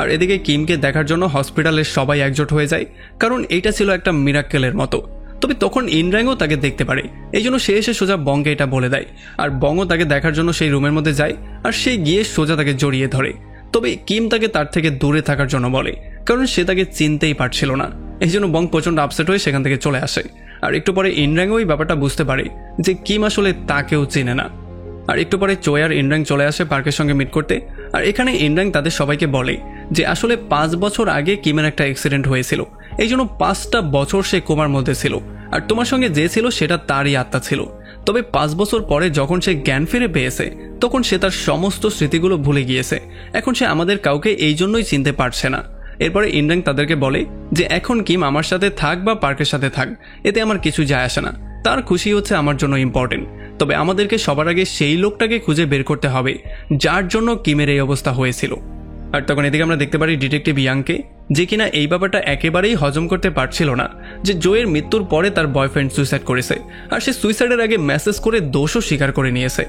আর এদিকে কিমকে দেখার জন্য হসপিটালের সবাই একজোট হয়ে যায়, কারণ এইটা ছিল একটা মিরাক্কেলের মতো। তবে তখন ইনরাংও তাকে দেখতে পারে, এই জন্য সে এসে সোজা বংকে এটা বলে দেয়। আর বংও তাকে দেখার জন্য সেই রুমের মধ্যে যায়, আর সে গিয়ে সোজা তাকে জড়িয়ে ধরে। তবে কিম তাকে তার থেকে দূরে থাকার জন্য বলে, কারণ সে তাকে চিনতেই পারছিল না। এই জন্য বং প্রচণ্ড আপসেট হয়ে সেখান থেকে চলে আসে। আর একটু পরে ইনরাংও এই ব্যাপারটা বুঝতে পারে যে কিম আসলে তাকেও চেনে না। আর একটু পরে চোয় আর ইনরাং চলে আসে পার্কের সঙ্গে মিট করতে। আর এখানে ইনরাং তাদের সবাইকে বলে যে আসলে 5 বছর আগে কিমের একটা অ্যাক্সিডেন্ট হয়েছিল, এই জন্য 5টা বছর সে কোমার মধ্যে ছিল, আর তোমার সঙ্গে যে ছিল সেটা তারই আত্মা ছিল। তবে 5 বছর পরে যখন সে জ্ঞান ফিরে পেয়েছে, তখন সে তার সমস্ত স্মৃতিগুলো ভুলে গিয়েছে। এখন সে আমাদের কাউকে এই জন্যই চিনতে পারছে না। এরপরে ইনরাং তাদেরকে বলে যে এখন কিম আমার সাথে থাক বা পার্কের সাথে থাক, এতে আমার কিছু যায় আসে না, তার খুশি হচ্ছে আমার জন্য ইম্পর্টেন্ট। তবে আমাদেরকে সবার আগে সেই লোকটাকে খুঁজে বের করতে হবে যার জন্য কিমের এই অবস্থা হয়েছিল। আর তখন এদিকে আমরা দেখতে পারি ডিটেকটিভ ইয়াংকে, যে কিনা এই ব্যাপারটা একেবারেই হজম করতে পারছিল না যে জোয়ের মৃত্যুর পরে তার বয়ফ্রেন্ড সুইসাইড করেছে, আর সে সুইসাইডের আগে মেসেজ করে দোষও স্বীকার করে নিয়েছে।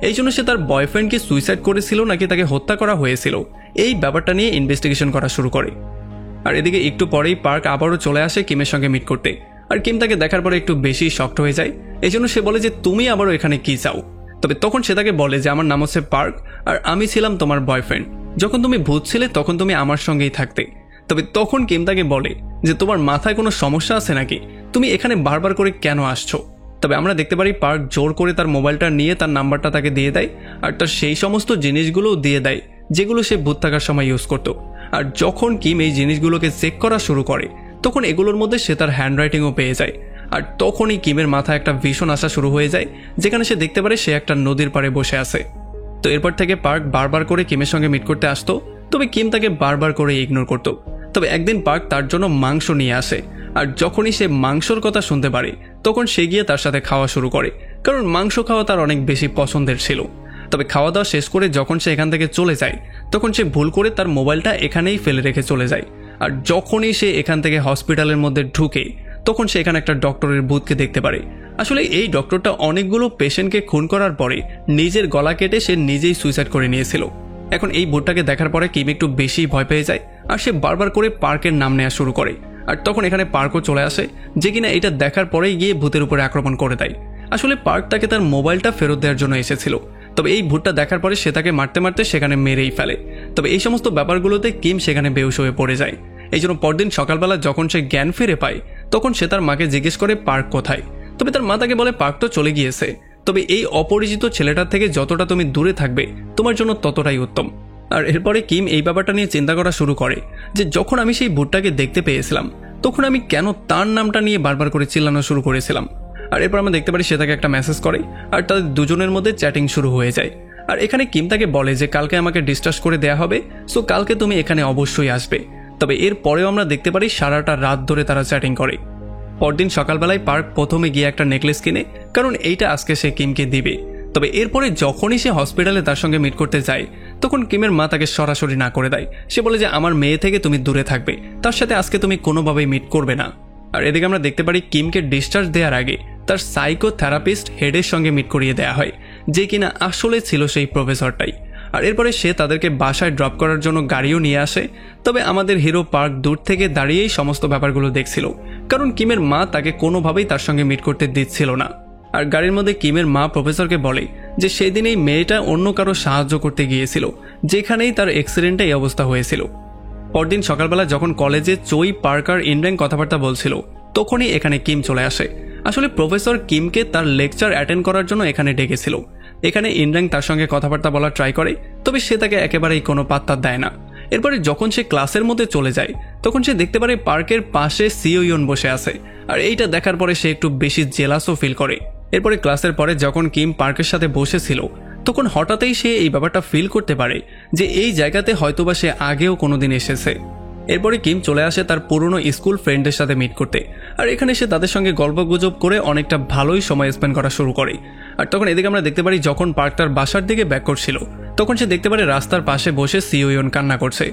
এই জন্য সে তার বয়ফ্রেন্ডকে সুইসাইড করেছিল নাকি তাকে হত্যা করা হয়েছিল, এই ব্যাপারটা নিয়ে ইনভেস্টিগেশন করা শুরু করে। আর এদিকে একটু পরেই পার্ক আবারও চলে আসে কিমের সঙ্গে মিট করতে। আর কিম তাকে দেখার পরে একটু বেশি শকড হয়ে যায়। এই জন্য সে বলে যে তুমি আবারও এখানে কি চাও। তবে তখন সে তাকে বলে যে আমার নাম হচ্ছে পার্ক, আর আমি ছিলাম তোমার বয়ফ্রেন্ড। যখন তুমি ভূত ছিলে তখন তুমি আমার সঙ্গেই থাকতে। তবে তখন কিম তাকে বলে যে তোমার মাথায় কোনো সমস্যা আছে নাকি, তুমি এখানে বারবার করে কেন আসছো। তবে আমরা দেখতে পারি পার্ক জোর করে তার মোবাইলটা নিয়ে তার নাম্বারটা তাকে দিয়ে দেয়, আর তার সেই সমস্ত জিনিসগুলোও দিয়ে দেয় যেগুলো সে ভূত থাকার সময় ইউজ করতো। আর যখন কিম এই জিনিসগুলোকে চেক করা শুরু করে, তখন এগুলোর মধ্যে সে তার হ্যান্ডরাইটিংও পেয়ে যায়। আর তখনই কিমের মাথায় একটা ভীষণ আশা শুরু হয়ে যায়, যেখানে সে দেখতে পারে সে একটা নদীর পাড়ে বসে আছে। তো এরপর থেকে পার্ক বারবার করে কিমের সঙ্গে মিট করতে আসতো, তবে কিম তাকে বারবার করে ইগনোর করতো। তবে একদিন পার্ক তার জন্য মাংস নিয়ে আসে, আর যখনই সে মাংসর কথা শুনতে পারে তখন সে গিয়ে তার সাথে খাওয়া শুরু করে, কারণ মাংস খাওয়া তার অনেক বেশি পছন্দের ছিল। তবে খাওয়া দাওয়া শেষ করে যখন সে এখান থেকে চলে যায় তখন সে ভুল করে তার মোবাইলটা এখানেই ফেলে রেখে চলে যায়। আর যখনই সে এখান থেকে হসপিটালের মধ্যে ঢুকে তখন সে এখানে একটা ডক্টরের বুথকে দেখতে পারে। আসলে এই ডক্টরটা অনেকগুলো পেশেন্টকে খুন করার পরে নিজের গলা কেটে সে নিজেই সুইসাইড করে নিয়েছিল। এখন এই ভূতটাকে দেখার পরে কিম একটু বেশি ভয় পেয়ে যায়, আর সে বারবার করে পার্কের নাম নেওয়া শুরু করে। আর তখন এখানে পার্কও চলে আসে, যে কিনা এটা দেখার পরেই গিয়ে ভূতের উপরে আক্রমণ করে দেয়। আসলে পার্ক তাকে তার মোবাইলটা ফেরত দেওয়ার জন্য এসেছিল, তবে এই ভূতটা দেখার পরে সে তাকে মারতে মারতে সেখানে মেরেই ফেলে। তবে এই সমস্ত ব্যাপারগুলোতে কিম সেখানে বেহুশ হয়ে পড়ে যায়। এই জন্য পরদিন সকালবেলা যখন সে জ্ঞান ফিরে পায় তখন সে তার মাকে জিজ্ঞেস করে পার্ক কোথায়। তবে তার মা তাকে বলে পার্ক তো চলে গিয়েছে, তবে এই অপরিচিত ছেলেটার থেকে যতটা তুমি দূরে থাকবে তোমার জন্য ততটাই উত্তম। আর এরপরে কিম এই ব্যাপারটা নিয়ে চিন্তা করা শুরু করে যে যখন আমি সেই ভূতটাকে দেখতে পেয়েছিলাম তখন আমি কেন তার নামটা নিয়ে বারবার করে চিল্লানো শুরু করেছিলাম। আর এরপর আমরা দেখতে পারি সে তাকে একটা মেসেজ করে, আর তাদের দুজনের মধ্যে চ্যাটিং শুরু হয়ে যায়। আর এখানে কিম তাকে বলে যে কালকে আমাকে ডিসচার্জ করে দেয়া হবে, সো কালকে তুমি এখানে অবশ্যই আসবে। তবে এর পরেও আমরা দেখতে পারি সারাটা রাত ধরে তারা চ্যাটিং করে। পরদিন সকালবেলায় পার্ক প্রথমে গিয়ে একটা নেকলেস কিনে, কারণ এইটা আজকে সে কিমকে দিবে। তবে এরপরে যখনই সে হসপিটালে তার সঙ্গে মিট করতে যায় তখন কিমের মা তাকে সরাসরি না করে দেয়। সে বলে যে আমার মেয়ে থেকে তুমি দূরে থাকবে, তার সাথে আজকে তুমি কোনোভাবেই মিট করবে না। আর এদিকে আমরা দেখতে পারি কিমকে ডিসচার্জ দেওয়ার আগে তার সাইকোথেরাপিস্ট হেডের সঙ্গে মিট করিয়ে দেওয়া হয়, যে কিনা আসলে ছিল সেই প্রফেসরটাই। আর এরপরে সে তাদেরকে বাসায় ড্রপ করার জন্য গাড়িও নিয়ে আসে। তবে আমাদের হিরো পার্ক দূর থেকে দাঁড়িয়েই সমস্ত ব্যাপারগুলো দেখছিল, কারণ কিমের মা তাকে কোনোভাবেই তার সঙ্গে মিট করতে দিচ্ছিল না। আর গাড়ির মধ্যে কিমের মা প্রফেসরকে বলে যে সেদিন এই মেয়েটা অন্য কারো সাহায্য করতে গিয়েছিল, যেখানেই তার অ্যাক্সিডেন্টে এই অবস্থা হয়েছিল। পরদিন সকালবেলা যখন কলেজে চই পার্ক আর ইনড্যাং কথাবার্তা বলছিল তখনই এখানে কিম চলে আসে। আসলে প্রফেসর কিমকে তার লেকচার অ্যাটেন্ড করার জন্য এখানে ডেকেছিল। এখানে ইনড্যাং তার সঙ্গে কথাবার্তা বলার ট্রাই করে, তবে সে তাকে একেবারেই কোনো পাত্তা দেয় না। এরপরে যখন সে ক্লাসের মধ্যে চলে যায় তখন সে দেখতে পারে পার্কের পাশে সিওইয়ন বসে আছে, আর এইটা দেখার পরে সে একটু বেশি জেলাসও ফিল করে। এরপরে ক্লাসের পরে যখন কিম পার্কের সাথে বসেছিল তখন হঠাৎই সে এই ব্যাপারটা ফিল করতে পারে যে এই জায়গাতে হয়তোবা সে আগেও কোনোদিন এসেছে। এরপরে কিম চলে আসে তার পুরনো স্কুল ফ্রেন্ডের সাথে মিট করতে, আর এখানে সে তাদের সঙ্গে গল্পগুজব করে অনেকটা ভালোই সময় স্পেন্ড করা শুরু করে। আর তখন এদিকে আমরা দেখতে পারি যখন পার্ক তার বাসার দিকে ব্যাক করছিল তখন সে দেখতে পারে রাস্তার পাশে বসে সিওইয়ন কান্না করছে।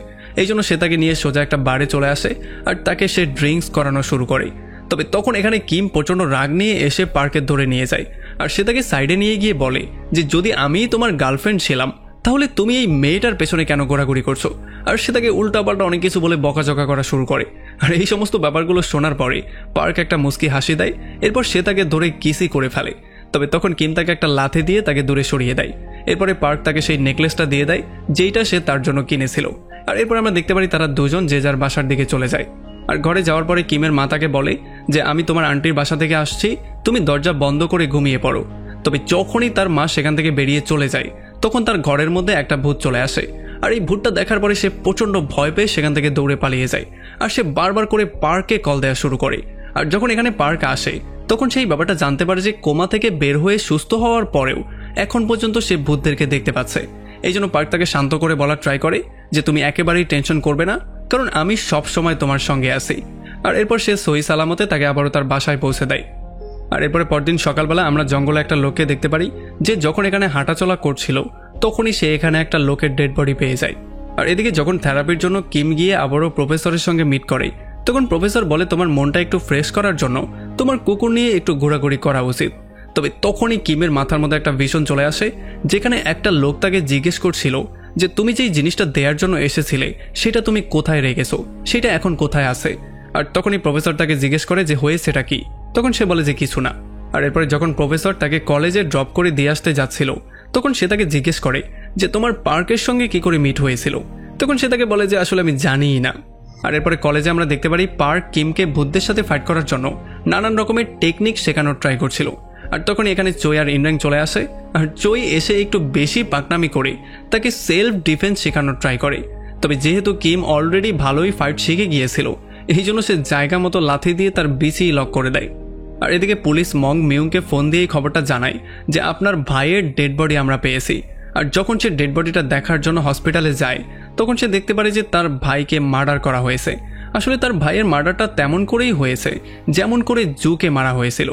এই জন্য সে তাকে নিয়ে সোজা একটা বারে চলে আসে আর তাকে সে ড্রিঙ্কস করানো শুরু করে। তবে তখন এখানে কিম প্রচণ্ড রাগ নিয়ে এসে পার্কে ধরে নিয়ে যায়, আর সে তাকে সাইডে নিয়ে গিয়ে বলে যে যদি আমি তোমার গার্লফ্রেন্ড ছিলাম তাহলে তুমি এই মেয়েটার পেছনে কেন ঘোরাঘুরি করছো। আর সে তাকে উল্টাপাল্টা অনেক কিছু বলে বকাঝকা করা শুরু করে। আর এই সমস্ত ব্যাপারগুলো শোনার পরে পার্ক একটা মুস্কি হাসি দেয়, এরপর সে তাকে ধরে কিসই করে ফেলে। তবে তখন কিম তাকে একটা লাথি দিয়ে তাকে দূরে সরিয়ে দেয়। এরপরে পার্ক তাকে সেই নেকলেসটা দিয়ে দেয় যেইটা সে তার জন্য কিনেছিল। আর এরপর আমরা দেখতে পারি তারা দুজন যে যার বাসার দিকে চলে যায়। আর ঘরে যাওয়ার পরে কিমের মা তাকে বলে যে আমি তোমার আন্টির বাসা থেকে আসছি, তুমি দরজা বন্ধ করে ঘুমিয়ে পড়ো। তবে যখনই তার মা সেখান থেকে বেরিয়ে চলে যায় তখন তার ঘরের মধ্যে একটা ভূত চলে আসে। আর এই ভূতটা দেখার পরে সে প্রচণ্ড ভয় পেয়ে সেখান থেকে দৌড়ে পালিয়ে যায়, আর সে বারবার করে পার্কে কল দেওয়া শুরু করে। আর যখন এখানে পার্ক আসে তখন সেই ব্যাপারটা জানতে পারে যে কোমা থেকে বের হয়ে সুস্থ হওয়ার পরেও এখন পর্যন্ত সে ভূতদেরকে দেখতে পাচ্ছে। এই জন্য পার্ক তাকে শান্ত করে বলার ট্রাই করে যে তুমি একেবারেই টেনশন করবে না, কারণ আমি সব সময় তোমার সঙ্গে আছি। আর এরপর সে সহি সালামতে তাকে আবারও তার বাসায় পৌঁছে দেয়। আর এরপরে পরদিন সকালবেলা আমরা জঙ্গলে একটা লোককে দেখতে পারি যে যখন এখানে হাঁটাচলা করছিল তখনই সে এখানে একটা লোকের ডেড বডি পেয়ে যায়। আর এদিকে যখন থেরাপির জন্য কিম গিয়ে আবারও প্রফেসরের সঙ্গে মিট করে তখন প্রফেসর বলে তোমার মনটা একটু ফ্রেশ করার জন্য তোমার কুকুর নিয়ে একটু ঘোরাঘুরি করা উচিত। তবে তখনই কিমের মাথার মধ্যে একটা ভিশন চলে আসে, যেখানে একটা লোক তাকে জিজ্ঞেস করছিল যে তুমি যেই জিনিসটা দেওয়ার জন্য এসেছিলে সেটা তুমি কোথায় রেখেছো, সেটা এখন কোথায় আছে। আর তখনই প্রফেসর তাকে জিজ্ঞেস করে যে হয়েছেটা কি, তখন সে বলে যে কিছু না। আর এরপরে যখন প্রফেসর তাকে কলেজে ড্রপ করে দিয়ে আসতে যাচ্ছিল তখন সে তাকে জিজ্ঞেস করে যে তোমার পার্কের সঙ্গে কি করে মিট হয়েছিল, তখন সে তাকে বলে যে আসলে আমি জানিই না। আর এরপরে কলেজে আমরা দেখতে পারি পার্ক কিমকে ভূতদের সাথে ফাইট করার জন্য নানান রকমের টেকনিক শেখানোর ট্রাই করছিল। আর তখন এখানে চই আর ইনরাং চলে আসে, আর চই এসে একটু বেশি পাকনামি করে তাকে সেলফ ডিফেন্স শেখানোর ট্রাই করে। তবে যেহেতু কিম অলরেডি ভালোই ফাইট শিখে গিয়েছিল এই জন্য সে জায়গা মতো লাথি দিয়ে তার বিচি লক করে দেয়। আর এদিকে পুলিশ মং মিউংকে ফোন দিয়ে খবরটা জানায় যে আপনার ভাইয়ের ডেড বডি আমরা পেয়েছি। আর যখন সে ডেড বডিটা দেখার জন্য হসপিটালে যায় তখন সে দেখতে পারে যে তার ভাইকে মার্ডার করা হয়েছে। আসলে তার ভাইয়ের মার্ডারটা তেমন করেই হয়েছে যেমন করে জুকে মারা হয়েছিল।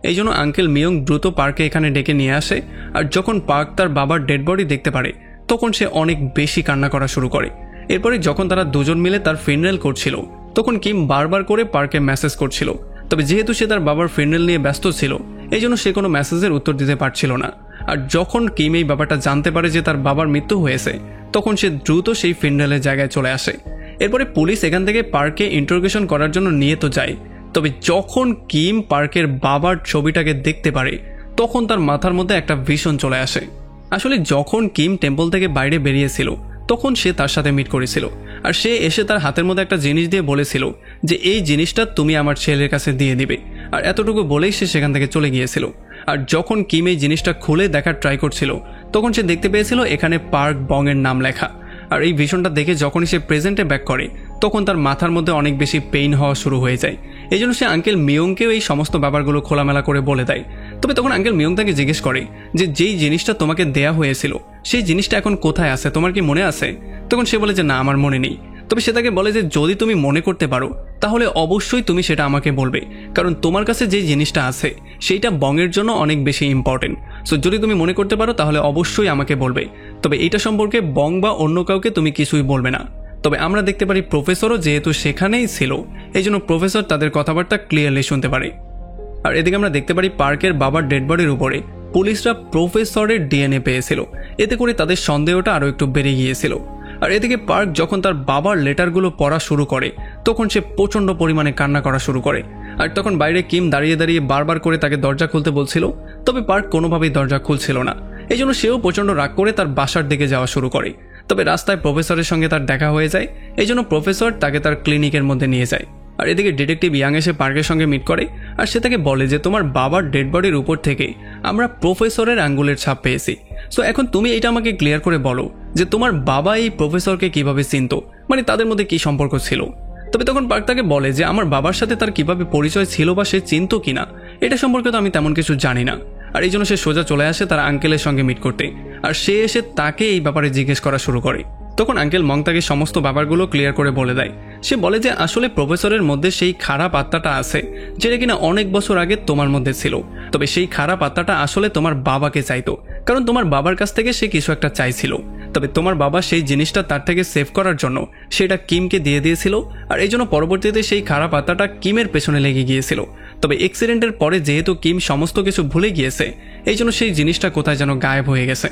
এই জন্য আঙ্কেল মিয়ং দ্রুত পার্কে এখানে ডেকে নিয়ে আসে, আর যখন পার্ক তার বাবার ডেড বডি দেখতে পারে তখন সে অনেক বেশি কান্না করা শুরু করে। এরপরে যখন তারা দুজন মিলে তার ফিনারেল করছিল তখন কিম বারবার করে পার্কে মেসেজ করছিল, তবে যেহেতু সে তার বাবার ফিনারেল নিয়ে ব্যস্ত ছিল এই জন্য সে কোনো মেসেজের উত্তর দিতে পারছিল না। আর যখন কিম এই ব্যাপারটা জানতে পারে যে তার বাবার মৃত্যু হয়েছে তখন সে দ্রুত সেই ফিনারেলের জায়গায় চলে আসে। এরপরে পুলিশ এখান থেকে পার্কে ইন্টারোগেশন করার জন্য নিয়ে তো যায়, তবে যখন কিম পার্কের বাবার ছবিটাকে দেখতে পারে তখন তার মাথার মধ্যে একটা ভিশন চলে আসে। আসলে যখন কিম টেম্পল থেকে বাইরে বেরিয়েছিল তখন সে তার সাথে মিট করেছিল, আর সে এসে তার হাতের মধ্যে একটা জিনিস দিয়ে বলেছিল যে এই জিনিসটা তুমি আমার ছেলের কাছে দিয়ে দিবে, আর এতটুকু বলেই সে সেখান থেকে চলে গিয়েছিল। আর যখন কিম এই জিনিসটা খুলে দেখার ট্রাই করছিল তখন সে দেখতে পেয়েছিল এখানে পার্ক বং এর নাম লেখা। আর এই ভিশনটা দেখে যখনই সে প্রেজেন্টে ব্যাক করে তখন তার মাথার মধ্যে অনেক বেশি পেইন হওয়া শুরু হয়ে যায়। এই জন্য সে আঙ্কেল মিয়ংকেও এই সমস্ত ব্যাপারগুলো খোলামেলা করে বলে দেয়। তবে তখন আঙ্কেল মিয়ং তাকে জিজ্ঞেস করে যে যেই জিনিসটা তোমাকে দেয়া হয়েছিল সেই জিনিসটা এখন কোথায় আছে, তোমার কি মনে আছে? তখন সে বলে যে না, আমার মনে নেই। তবে সে তাকে বলে যে যদি তুমি মনে করতে পারো তাহলে অবশ্যই তুমি সেটা আমাকে বলবে, কারণ তোমার কাছে যে জিনিসটা আছে সেইটা বংয়ের জন্য অনেক বেশি ইম্পর্টেন্ট। সো যদি তুমি মনে করতে পারো তাহলে অবশ্যই আমাকে বলবে, তবে এইটা সম্পর্কে বং বা অন্য কাউকে তুমি কিছুই বলবে না। তবে আমরা দেখতে পারি প্রফেসরও যেহেতু সেখানেই ছিল এই জন্য প্রফেসর তাদের কথাবার্তা ক্লিয়ারলি শুনতে পারে। আর এদিকে আমরা দেখতে পারি পার্কের বাবার ডেড বডির উপরে পুলিশরা প্রফেসরের ডিএনএ পেয়েছিল, এতে করে তাদের সন্দেহটা আরও একটু বেড়ে গিয়েছিল। আর এদিকে পার্ক যখন তার বাবার লেটারগুলো পড়া শুরু করে তখন সে প্রচণ্ড পরিমাণে কান্না করা শুরু করে। আর তখন বাইরে কিম দাঁড়িয়ে দাঁড়িয়ে বারবার করে তাকে দরজা খুলতে বলছিল, তবে পার্ক কোনোভাবেই দরজা খুলছিল না। এই জন্য সেও প্রচণ্ড রাগ করে তার বাসার দিকে যাওয়া শুরু করে। তবে রাস্তায় প্রফেসরের সঙ্গে তার দেখা হয়ে যায়, এই জন্য প্রফেসর তাকে তার ক্লিনিকের মধ্যে নিয়ে যায়। আর এদিকে ডিটেকটিভ ইয়াং এসে পার্কের সঙ্গে মিট করে, আর সে তাকে বলে যে তোমার বাবার ডেড বডির উপর থেকে আমরা প্রফেসরের আঙ্গুলের ছাপ পেয়েছি। সো এখন তুমি এটা আমাকে ক্লিয়ার করে বলো যে তোমার বাবা এই প্রফেসরকে কিভাবে চিনতো, মানে তাদের মধ্যে কি সম্পর্ক ছিল। তবে তখন পার্ক তাকে বলে যে আমার বাবার সাথে তার কিভাবে পরিচয় ছিল বা সে চিনতো কিনা এটা সম্পর্কে তো আমি তেমন কিছু জানি না। আর এই জন্য সে সোজা চলে আসে তার আঙ্কেলের সঙ্গে মিট করতে, আর সে এসে তাকে এই ব্যাপারে জিজ্ঞেস করা শুরু করে। তখন আঙ্কেল মং তাকে সমস্ত ব্যাপারগুলো ক্লিয়ার করে বলে দেয়। সে বলে যে আসলে প্রফেসরের মধ্যে সেই খারাপ আত্মাটা আছে যেটা কিনা অনেক বছর আগে তোমার মধ্যে ছিল, তবে সেই খারাপ আত্মাটা আসলে তোমার বাবাকে চাইতো, কারণ তোমার বাবার কাছ থেকে সে কিছু একটা চাইছিল। তবে তোমার বাবা সেই জিনিসটা তার থেকে সেভ করার জন্য সেটা কিমকে দিয়ে দিয়েছিল, আর এই জন্য পরবর্তীতে সেই খারাপ আত্মাটা কিমের পেছনে লেগে গিয়েছিল। তবে অ্যাক্সিডেন্টের পরে যেহেতু কিম সমস্ত কিছু ভুলে গিয়েছে এই জন্য সেই জিনিসটা কোথায় যেন গায়েব হয়ে গেছে।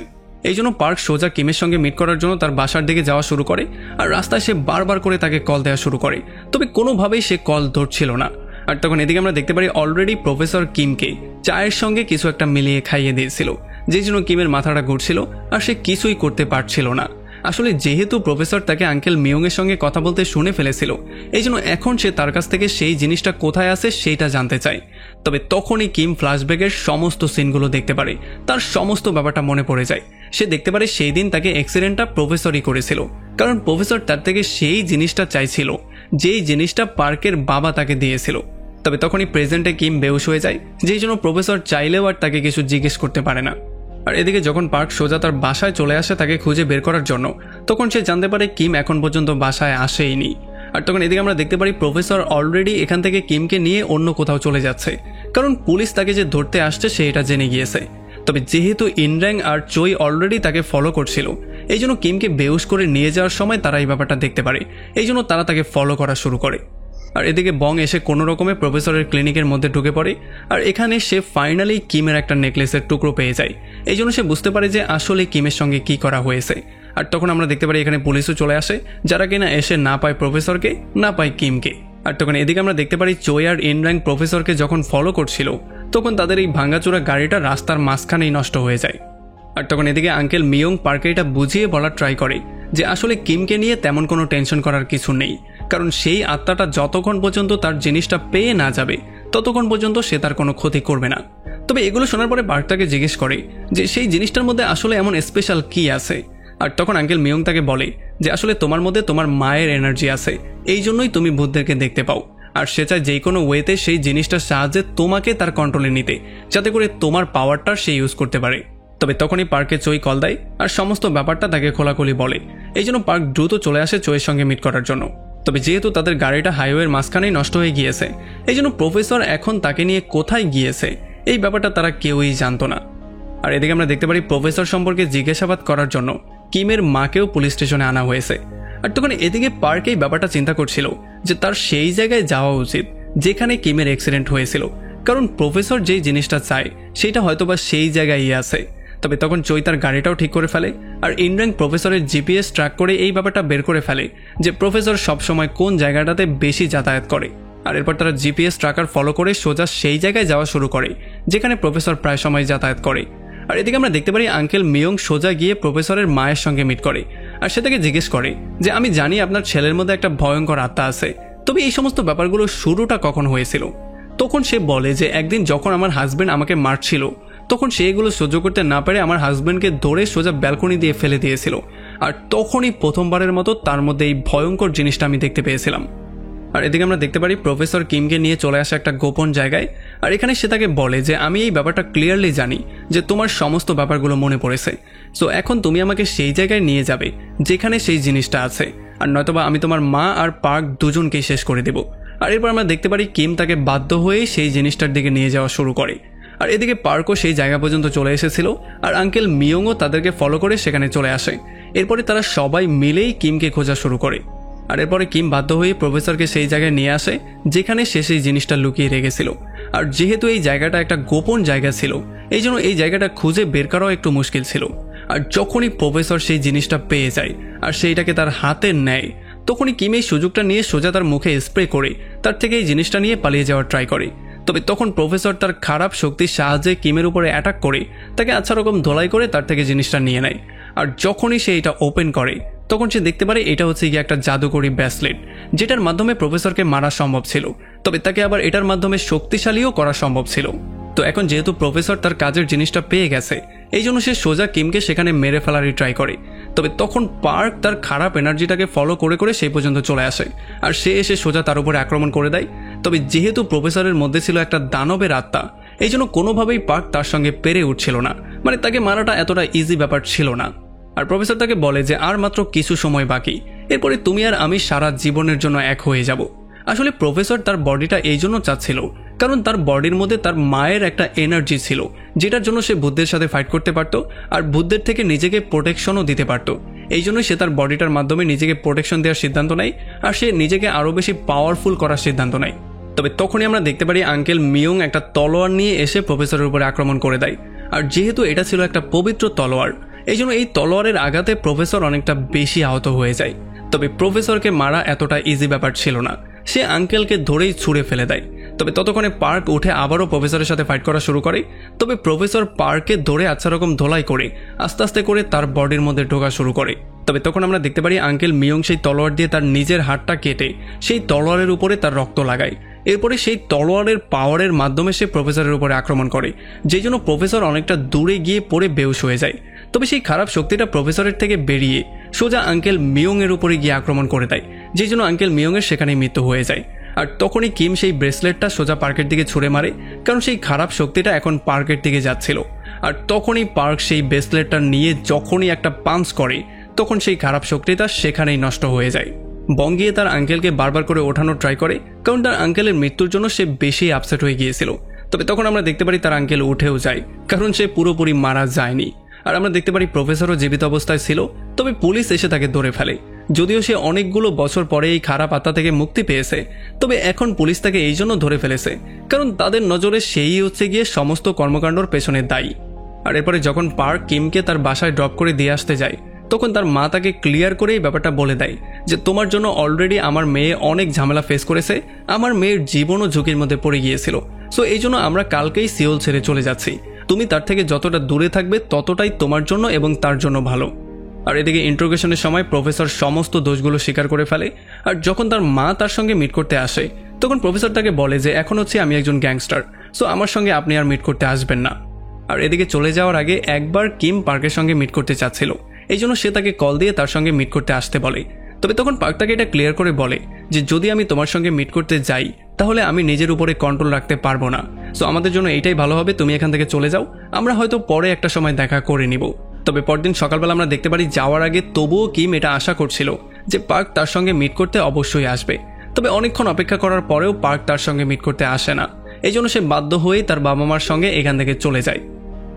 এই জন্য পার্ক সোজা কিমের সঙ্গে মিট করার জন্য তার বাসার দিকে যাওয়া শুরু করে, আর রাস্তায় সে বারবার করে তাকে কল দেওয়া শুরু করে, তবে কোনোভাবেই সে কল ধরছিল না। আর তখন এদিকে আমরা দেখতে পারি অলরেডি প্রফেসর কিমকে চায়ের সঙ্গে কিছু একটা মিলিয়ে খাইয়ে দিয়েছিল, যে জন্য কিমের মাথাটা ঘুরছিল আর সে কিছুই করতে পারছিল না। আসলে যেহেতু প্রফেসর তাকে আঙ্কেল মিয়ং এর সঙ্গে কথা বলতে শুনে ফেলেছিল এই জন্য এখন সে তার কাছ থেকে সেই জিনিসটা কোথায় আছে সেইটা জানতে চায়। তবে তখনই কিম ফ্ল্যাশব্যাকের সমস্ত সিনগুলো দেখতে পারে, তার সমস্ত ব্যাপারটা মনে পড়ে যায়। সে দেখতে পারে সেই দিন তাকে অ্যাক্সিডেন্টটা প্রফেসরই করেছিল, কারণ প্রফেসর তার থেকে সেই জিনিসটা চাইছিল যেই জিনিসটা পার্কের বাবা তাকে দিয়েছিল। তবে তখনই প্রেজেন্টে কিম বেহুশ হয়ে যায়, যেই জন্য প্রফেসর চাইলেও আর তাকে কিছু জিজ্ঞেস করতে পারে না। আর এদিকে যখন পার্ক সোজা তার বাসায় চলে আসে তাকে খুঁজে বের করার জন্য তখন সে জানতে পারে কিম এখন পর্যন্ত বাসায় আসেইনি। আর তখন এদিকে আমরা দেখতে পারি প্রফেসর অলরেডি এখান থেকে কিমকে নিয়ে অন্য কোথাও চলে যাচ্ছে, কারণ পুলিশ তাকে যে ধরতে আসছে সে এটা জেনে গিয়েছে। তবে যেহেতু ইনর্যাং আর চই অলরেডি তাকে ফলো করছিল এই জন্য কিমকে বেহুশ করে নিয়ে যাওয়ার সময় তারা এই ব্যাপারটা দেখতে পারে, এই জন্য তারা তাকে ফলো করা শুরু করে। আর এদিকে বং এসে কোনো রকমে প্রফেসরের ক্লিনিকের মধ্যে ঢুকে পড়ে, আর এখানে সে ফাইনালি কিমের একটা নেকলেসের টুকরো পেয়ে যায়। এই জন্য সে বুঝতে পারে যে আসলে কিমের সঙ্গে কি করা হয়েছে। আর তখন আমরা দেখতে পারি এখানে পুলিশও চলে আসে, যারা কিনা এসে না পায় প্রফেসরকে না পায় কিমকে। আর তখন এদিকে আমরা দেখতে পারি চই আর ইনর্যাং প্রফেসরকে যখন ফলো করছিল তখন তাদের এই ভাঙাচোরা গাড়িটা রাস্তার মাঝখানেই নষ্ট হয়ে যায়। আর তখন এদিকে আঙ্কেল মিয়ং পার্কে এটা বুঝিয়ে বলার ট্রাই করে যে আসলে কিমকে নিয়ে তেমন কোনো টেনশন করার কিছু নেই, কারণ সেই আত্মাটা যতক্ষণ পর্যন্ত তার জিনিসটা পেয়ে না যাবে ততক্ষণ পর্যন্ত সে তার কোনো ক্ষতি করবে না। তবে এগুলো শোনার পরে পার্ক তাকে জিজ্ঞেস করে যে সেই জিনিসটার মধ্যে আসলে এমন স্পেশাল কি আছে। আর তখন আঙ্কেল মিয়ং তাকে বলে যে আসলে তোমার মধ্যে তোমার মায়ের এনার্জি আছে, এই জন্যই তুমি ভূতদেরকে দেখতে পাও, আর সে চায় যে কোনো ওয়েতে সেই জিনিসটার সাহায্যে তোমাকে তার কন্ট্রোলে নিতে, যাতে করে তোমার পাওয়ারটা সে ইউজ করতে পারে। তবে তখনই পার্কে চই কল দেয় আর সমস্ত ব্যাপারটা তাকে খোলাখুলি বলে, এই জন্য পার্ক দ্রুত চলে আসে চইয়ের সঙ্গে মিট করার জন্য। তবে যেহেতু তাদের গাড়িটা হাইওয়ের মাঝখানেই নষ্ট হয়ে গিয়েছে, এই জন্য প্রফেসর এখন তাকে নিয়ে কোথায় গিয়েছে এই ব্যাপারটা তারা কেউই জানতো না। আর এদিকে আমরা দেখতে পারি প্রফেসর সম্পর্কে জিজ্ঞাসাবাদ করার জন্য কিমের মাকেও পুলিশ স্টেশনে আনা হয়েছে। আর তখন এদিকে পার্ক এই ব্যাপারটা চিন্তা করছিল যে তার সেই জায়গায় যাওয়া উচিত যেখানে কিমের অ্যাক্সিডেন্ট হয়েছিল, কারণ প্রফেসর যেই জিনিসটা চায় সেটা হয়তোবা সেই জায়গায় আছে। তবে তখন চৈ তার গাড়িটাও ঠিক করে ফেলে আর ইনর্যাঙ্ক প্রফেসরের জিপিএস ট্র্যাক করে এই ব্যাপারটা বের করে ফেলে যে প্রফেসর সবসময় কোন জায়গাটাতে বেশি যাতায়াত করে। আর এরপর তারা জিপিএস ট্র্যাকার ফলো করে সোজা সেই জায়গায় যাওয়া শুরু করে যেখানে প্রফেসর প্রায় সময় যাতায়াত করে। আর এদিকে আমরা দেখতে পারি আঙ্কেল মিয়ং সোজা গিয়ে প্রফেসরের মায়ের সঙ্গে মিট করে আর সে তাকে জিজ্ঞেস করে যে আমি জানি আপনার ছেলের মধ্যে একটা ভয়ঙ্কর আত্মা আছে, তবে এই সমস্ত ব্যাপারগুলো শুরুটা কখন হয়েছিল? তখন সে বলে যে একদিন যখন আমার হাজবেন্ড আমাকে মারছিল তখন সে এগুলো সহ্য করতে না পারে আমার হাজবেন্ডকে ধরে সোজা ব্যালকনি দিয়ে ফেলে দিয়েছিল, আর তখনই প্রথমবারের মতো তার মধ্যে এই ভয়ঙ্কর জিনিসটা আমি দেখতে পেয়েছিলাম। আর এদিকে আমরা দেখতে পারি প্রফেসর কিমকে নিয়ে চলে আসে একটা গোপন জায়গায়, আর এখানে সে তাকে বলে যে আমি এই ব্যাপারটা ক্লিয়ারলি জানি যে তোমার সমস্ত ব্যাপারগুলো মনে পড়েছে, সো এখন তুমি আমাকে সেই জায়গায় নিয়ে যাবে যেখানে সেই জিনিসটা আছে, আর নয়তোবা আমি তোমার মা আর পার্ক দুজনকেই শেষ করে দেব। আর এরপর আমরা দেখতে পারি কিম তাকে বাধ্য হয়ে সেই জিনিসটার দিকে নিয়ে যাওয়া শুরু করে। আর এদিকে পার্কও সেই জায়গা পর্যন্ত চলে এসেছিল আর আঙ্কেল মিয়ংও তাদেরকে ফলো করে সেখানে চলে আসে। এরপরে তারা সবাই মিলেই কিমকে খোঁজা শুরু করে। আর এরপরে কিম বাধ্য হয়ে প্রফেসরকে সেই জায়গায় নিয়ে আসে যেখানে সে সেই জিনিসটা লুকিয়ে রেখেছিল। আর যেহেতু এই জায়গাটা একটা গোপন জায়গা ছিল এই জন্য এই জায়গাটা খুঁজে বের করাও একটু মুশকিল ছিল। আর যখনই প্রফেসর সেই জিনিসটা পেয়ে যায় আর সেইটাকে তার হাতে নেয় তখনই কিম এই সুযোগটা নিয়ে সোজা তার মুখে স্প্রে করে তার থেকে এই জিনিসটা নিয়ে পালিয়ে যাওয়ার ট্রাই করে। তবে তখন প্রফেসর তার খারাপ শক্তির সাহায্যে কিমের উপরে অ্যাটাক করে তাকে আচ্ছা রকম ধোলাই করে তার থেকে জিনিসটা নিয়ে নেয়। আর যখনই সে এটা ওপেন করে তখন সে দেখতে পারে এটা হচ্ছে গিয়ে একটা জাদুকরি ব্রেসলেট, যেটার মাধ্যমে প্রফেসরকে মারা সম্ভব ছিল, তবে তাকে আবার এটার মাধ্যমে শক্তিশালীও করা সম্ভব ছিল। তো এখন যেহেতু প্রফেসর তার কাজের জিনিসটা পেয়ে গেছে এই জন্য সে সোজা কিমকে সেখানে মেরে ফেলারই ট্রাই করে। তবে তখন পার্ক তার খারাপ এনার্জিটাকে ফলো করে করে সেই পর্যন্ত চলে আসে আর সে এসে সোজা তার উপরে আক্রমণ করে দেয়। তবে যেহেতু প্রফেসরের মধ্যে ছিল একটা দানবের আত্মা এই জন্য কোনোভাবেই পার্ক তার সঙ্গে পেরে উঠছিল না, মানে তাকে মারাটা এতটা ইজি ব্যাপার ছিল না। আর প্রফেসর তাকে বলে যে আর মাত্র কিছু সময় বাকি, এরপরে তুমি আর আমি সারা জীবনের জন্য এক হয়ে যাব। আসলে প্রফেসর তার বডিটা এই জন্য চাচ্ছিল কারণ তার বডির মধ্যে তার মায়ের একটা এনার্জি ছিল যেটার জন্য সে বুদ্ধের সাথে ফাইট করতে পারত আর বুদ্ধের থেকে নিজেকে প্রোটেকশনও দিতে পারত। এই জন্যই সে তার বডিটার মাধ্যমে নিজেকে প্রোটেকশন দেওয়ার সিদ্ধান্ত নেয় আর সে নিজেকে আরও বেশি পাওয়ারফুল করার সিদ্ধান্ত নেয়। তবে তখনই আমরা দেখতে পারি আঙ্কেল মিয়ং একটা তলোয়ার নিয়ে এসে প্রফেসরের উপরে আক্রমণ করে দেয়। আর যেহেতু এটা ছিল একটা পবিত্র তলোয়ার এই জন্য এই তলোয়ারের আঘাতে প্রফেসর অনেকটা বেশি আহত হয়ে যায়। তবে প্রফেসরকে মারা এতটা ইজি ব্যাপার ছিল না, সে আঙ্কেলকে ধরেই ছুঁড়ে ফেলে দেয়। তবে ততক্ষণে পার্ক উঠে আবারও প্রফেসরের সাথে ফাইট করা শুরু করে। তবে প্রফেসর পার্ককে ধরে আচ্ছা রকম ধোলাই করে আস্তে আস্তে করে তার বডির মধ্যে ঢোকা শুরু করে। তবে তখন আমরা দেখতে পারি আঙ্কেল মিয়ং সেই তলোয়ার দিয়ে তার নিজের হাতটা কেটে সেই তলোয়ারের উপরে তার রক্ত লাগায়। এরপরে সেই তলোয়ারের পাওয়ারের মাধ্যমে সে প্রফেসরের উপরে আক্রমণ করে, যেই জন্য প্রফেসর অনেকটা দূরে গিয়ে পড়ে বেহুশ হয়ে যায়। তবে সেই খারাপ শক্তিটা প্রফেসরের থেকে বেরিয়ে সোজা আঙ্কেল মিয়ং এর উপরে গিয়ে আক্রমণ করে দেয়, যেই জন্য আঙ্কেল মিয়ং এর সেখানেই মৃত্যু হয়ে যায়। আর তখনই কিম সেই ব্রেসলেটটা সোজা পার্কের দিকে ছুঁড়ে মারে কারণ সেই খারাপ শক্তিটা এখন পার্কের দিকে যাচ্ছিল। আর তখনই পার্ক সেই ব্রেসলেটটা নিয়ে যখনই একটা পাঞ্চ করে তখন সেই খারাপ শক্তিটা সেখানেই নষ্ট হয়ে যায়। বঙ্গিয়ে তার আঙ্কেলকে বারবার করে ওঠানোর ট্রাই করে কারণ তার আঙ্কেলের মৃত্যুর জন্য সে বেশি আপসেট হয়ে গিয়েছিল। তবে তখন আমরা দেখতে পারি তার আঙ্কেল উঠেও যায় কারণ সে পুরোপুরি মারা যায়নি। আর আমরা দেখতে পারি প্রফেসরও জীবিত অবস্থায় ছিল, তবে পুলিশ এসে তাকে ধরে ফেলে। যদিও সে অনেকগুলো বছর পরে এই খারাপ আত্মা থেকে মুক্তি পেয়েছে, তবে এখন পুলিশ তাকে এই জন্য ধরে ফেলেছে কারণ তাদের নজরে সেই হচ্ছে গিয়ে সমস্ত কর্মকাণ্ডর পেছনে দায়ী। আর এরপরে যখন পার্ক কিমকে তার বাসায় ড্রপ করে দিয়ে আসতে যায় তখন তার মা তাকে ক্লিয়ার করে এই ব্যাপারটা বলে দেয় যে তোমার জন্য অলরেডি আমার মেয়ে অনেক ঝামেলা ফেস করেছে, আমার মেয়ের জীবনও ঝুঁকির মধ্যে পড়ে গিয়েছিল, সো এই জন্য আমরা কালকেই সিওল ছেড়ে চলে যাচ্ছি। তুমি তার থেকে যতটা দূরে থাকবে ততটাই তোমার জন্য এবং তার জন্য ভালো। আর এদিকে ইন্ট্রোগেশনের সময় প্রফেসর সমস্ত দোষগুলো স্বীকার করে ফেলে। আর যখন তার মা তার সঙ্গে মিট করতে আসে তখন প্রফেসর তাকে বলে যে এখন হচ্ছে আমি একজন গ্যাংস্টার, সো আমার সঙ্গে আপনি আর মিট করতে আসবেন না। আর এদিকে চলে যাওয়ার আগে একবার কিম পার্কের সঙ্গে মিট করতে চাচ্ছিল, এই জন্য সে তাকে কল দিয়ে তার সঙ্গে মিট করতে আসতে বলে। তবে তখন পার্ক তাকে এটা ক্লিয়ার করে বলে যে যদি আমি তোমার সঙ্গে মিট করতে যাই তাহলে আমি নিজের উপরে কন্ট্রোল রাখতে পারবো না, সো আমাদের জন্য এইটাই ভালো হবে, তুমি এখান থেকে চলে যাও, আমরা হয়তো পরে একটা সময় দেখা করে নিব। তবে পরদিন সকালবেলা আমরা দেখতে পারি যাওয়ার আগে তবুও কিম এটা আশা করছিল যে পার্ক তার সঙ্গে মিট করতে অবশ্যই আসবে। তবে অনেকক্ষণ অপেক্ষা করার পরেও পার্ক তার সঙ্গে মিট করতে আসে না। এই জন্য সে বাধ্য হয়েই তার বাবা মার সঙ্গে এখান থেকে চলে যায়।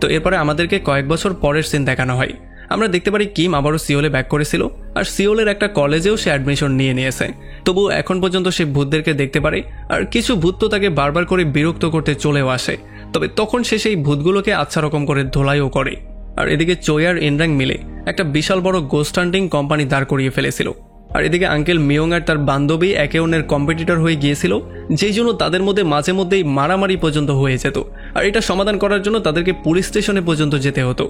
তো এরপরে আমাদেরকে কয়েক বছর পরের সিন দেখানো হয়। আমরা দেখতে পারি কিম আবারও সিওলে ব্যাক করেছিল, আর সিওলের একটা কলেজেও সে অ্যাডমিশন নিয়েছে। তবু এখন পর্যন্ত সে ভূতদেরকে দেখতে পারে, আর কিছু ভূত তো তাকে বারবার করে বিরক্ত করতে চলেও আসে। তবে তখন সে সেই ভূতগুলোকে আচ্ছা রকম করে ধোলাইও করে। আর এদিকে চোয় আর ইনরাং মিলে একটা বিশাল বড় গোস্ট হান্টিং কোম্পানি দাঁড় করিয়ে ফেলেছিল। আর এদিকে আঙ্কেল মিয়ং আর তার বান্ধবী একে অন্যের কম্পিটিটর হয়ে গিয়েছিল, যেই জন্য তাদের মধ্যে মাঝে মধ্যেই মারামারি পর্যন্ত হয়ে যেত। আর এটা সমাধান করার জন্য তাদেরকে পুলিশ স্টেশনে পর্যন্ত যেতে হতো।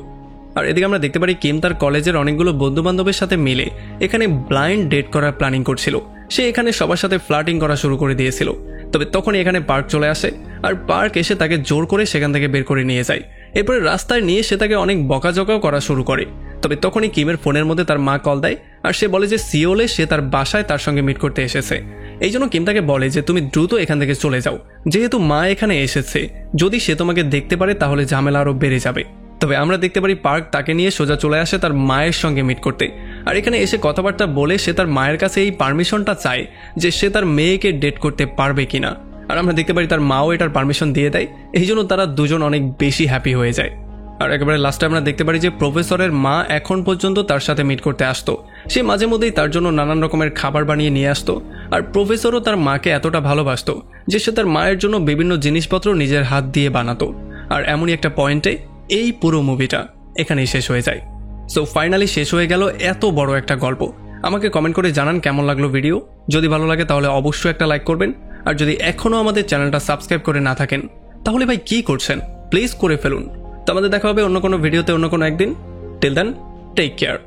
আর এদিকে আমরা দেখতে পারি কিম তার কলেজের অনেকগুলো বন্ধু বান্ধবের সাথে মিলে এখানে ব্লাইন্ড ডেট করার প্ল্যানিং করছিল। সে এখানে সবার সাথে ফ্লার্টিং করা শুরু করে দিয়েছিল। তবে তখনই এখানে পার্ক চলে আসে, আর পার্ক এসে তাকে জোর করে সেখান থেকে বের করে নিয়ে যায়। এরপরে রাস্তায় নিয়ে সে তাকে অনেক বকাঝকাও করা শুরু করে। তবে তখনই কিমের ফোনের মধ্যে তার মা কল দেয়, আর সে বলে যে সিওলে সে তার বাসায় তার সঙ্গে মিট করতে এসেছে। এই জন্য কিম তাকে বলে যে তুমি দ্রুত এখান থেকে চলে যাও, যেহেতু মা এখানে এসেছে। যদি সে তোমাকে দেখতে পারে তাহলে ঝামেলা আরও বেড়ে যাবে। তবে আমরা দেখতে পারি পার্ক তাকে নিয়ে সোজা চলে আসে তার মায়ের সঙ্গে মিট করতে। আর এখানে এসে কথাবার্তা বলে সে তার মায়ের কাছে এই পারমিশনটা চায় যে সে তার মেয়েকে ডেট করতে পারবে কিনা। আর আমরা দেখতে পারি তার মাও এটার পারমিশন দিয়ে দেয়। এই জন্য তারা দুজন অনেক বেশি হ্যাপি হয়ে যায়। আর একেবারে লাস্টে আমরা দেখতে পারি যে প্রফেসরের মা এখন পর্যন্ত তার সাথে মিট করতে আসতো। সে মাঝে মধ্যেই তার জন্য নানান রকমের খাবার বানিয়ে নিয়ে আসতো। আর প্রফেসরও তার মাকে এতটা ভালোবাসতো যে সে তার মায়ের জন্য বিভিন্ন জিনিসপত্র নিজের হাত দিয়ে বানাতো। আর এমনই একটা পয়েন্টে এই পুরো মুভিটা এখানেই শেষ হয়ে যায়। সো ফাইনালি শেষ হয়ে গেল এত বড় একটা গল্প। আমাকে কমেন্ট করে জানান কেমন লাগলো ভিডিও। যদি ভালো লাগে তাহলে অবশ্যই একটা লাইক করবেন। আর যদি এখনও আমাদের চ্যানেলটা সাবস্ক্রাইব করে না থাকেন তাহলে ভাই কি করছেন, প্লিজ করে ফেলুন। তো আমাদের দেখা হবে অন্য কোনো ভিডিওতে অন্য কোনো একদিন। Till then, take care.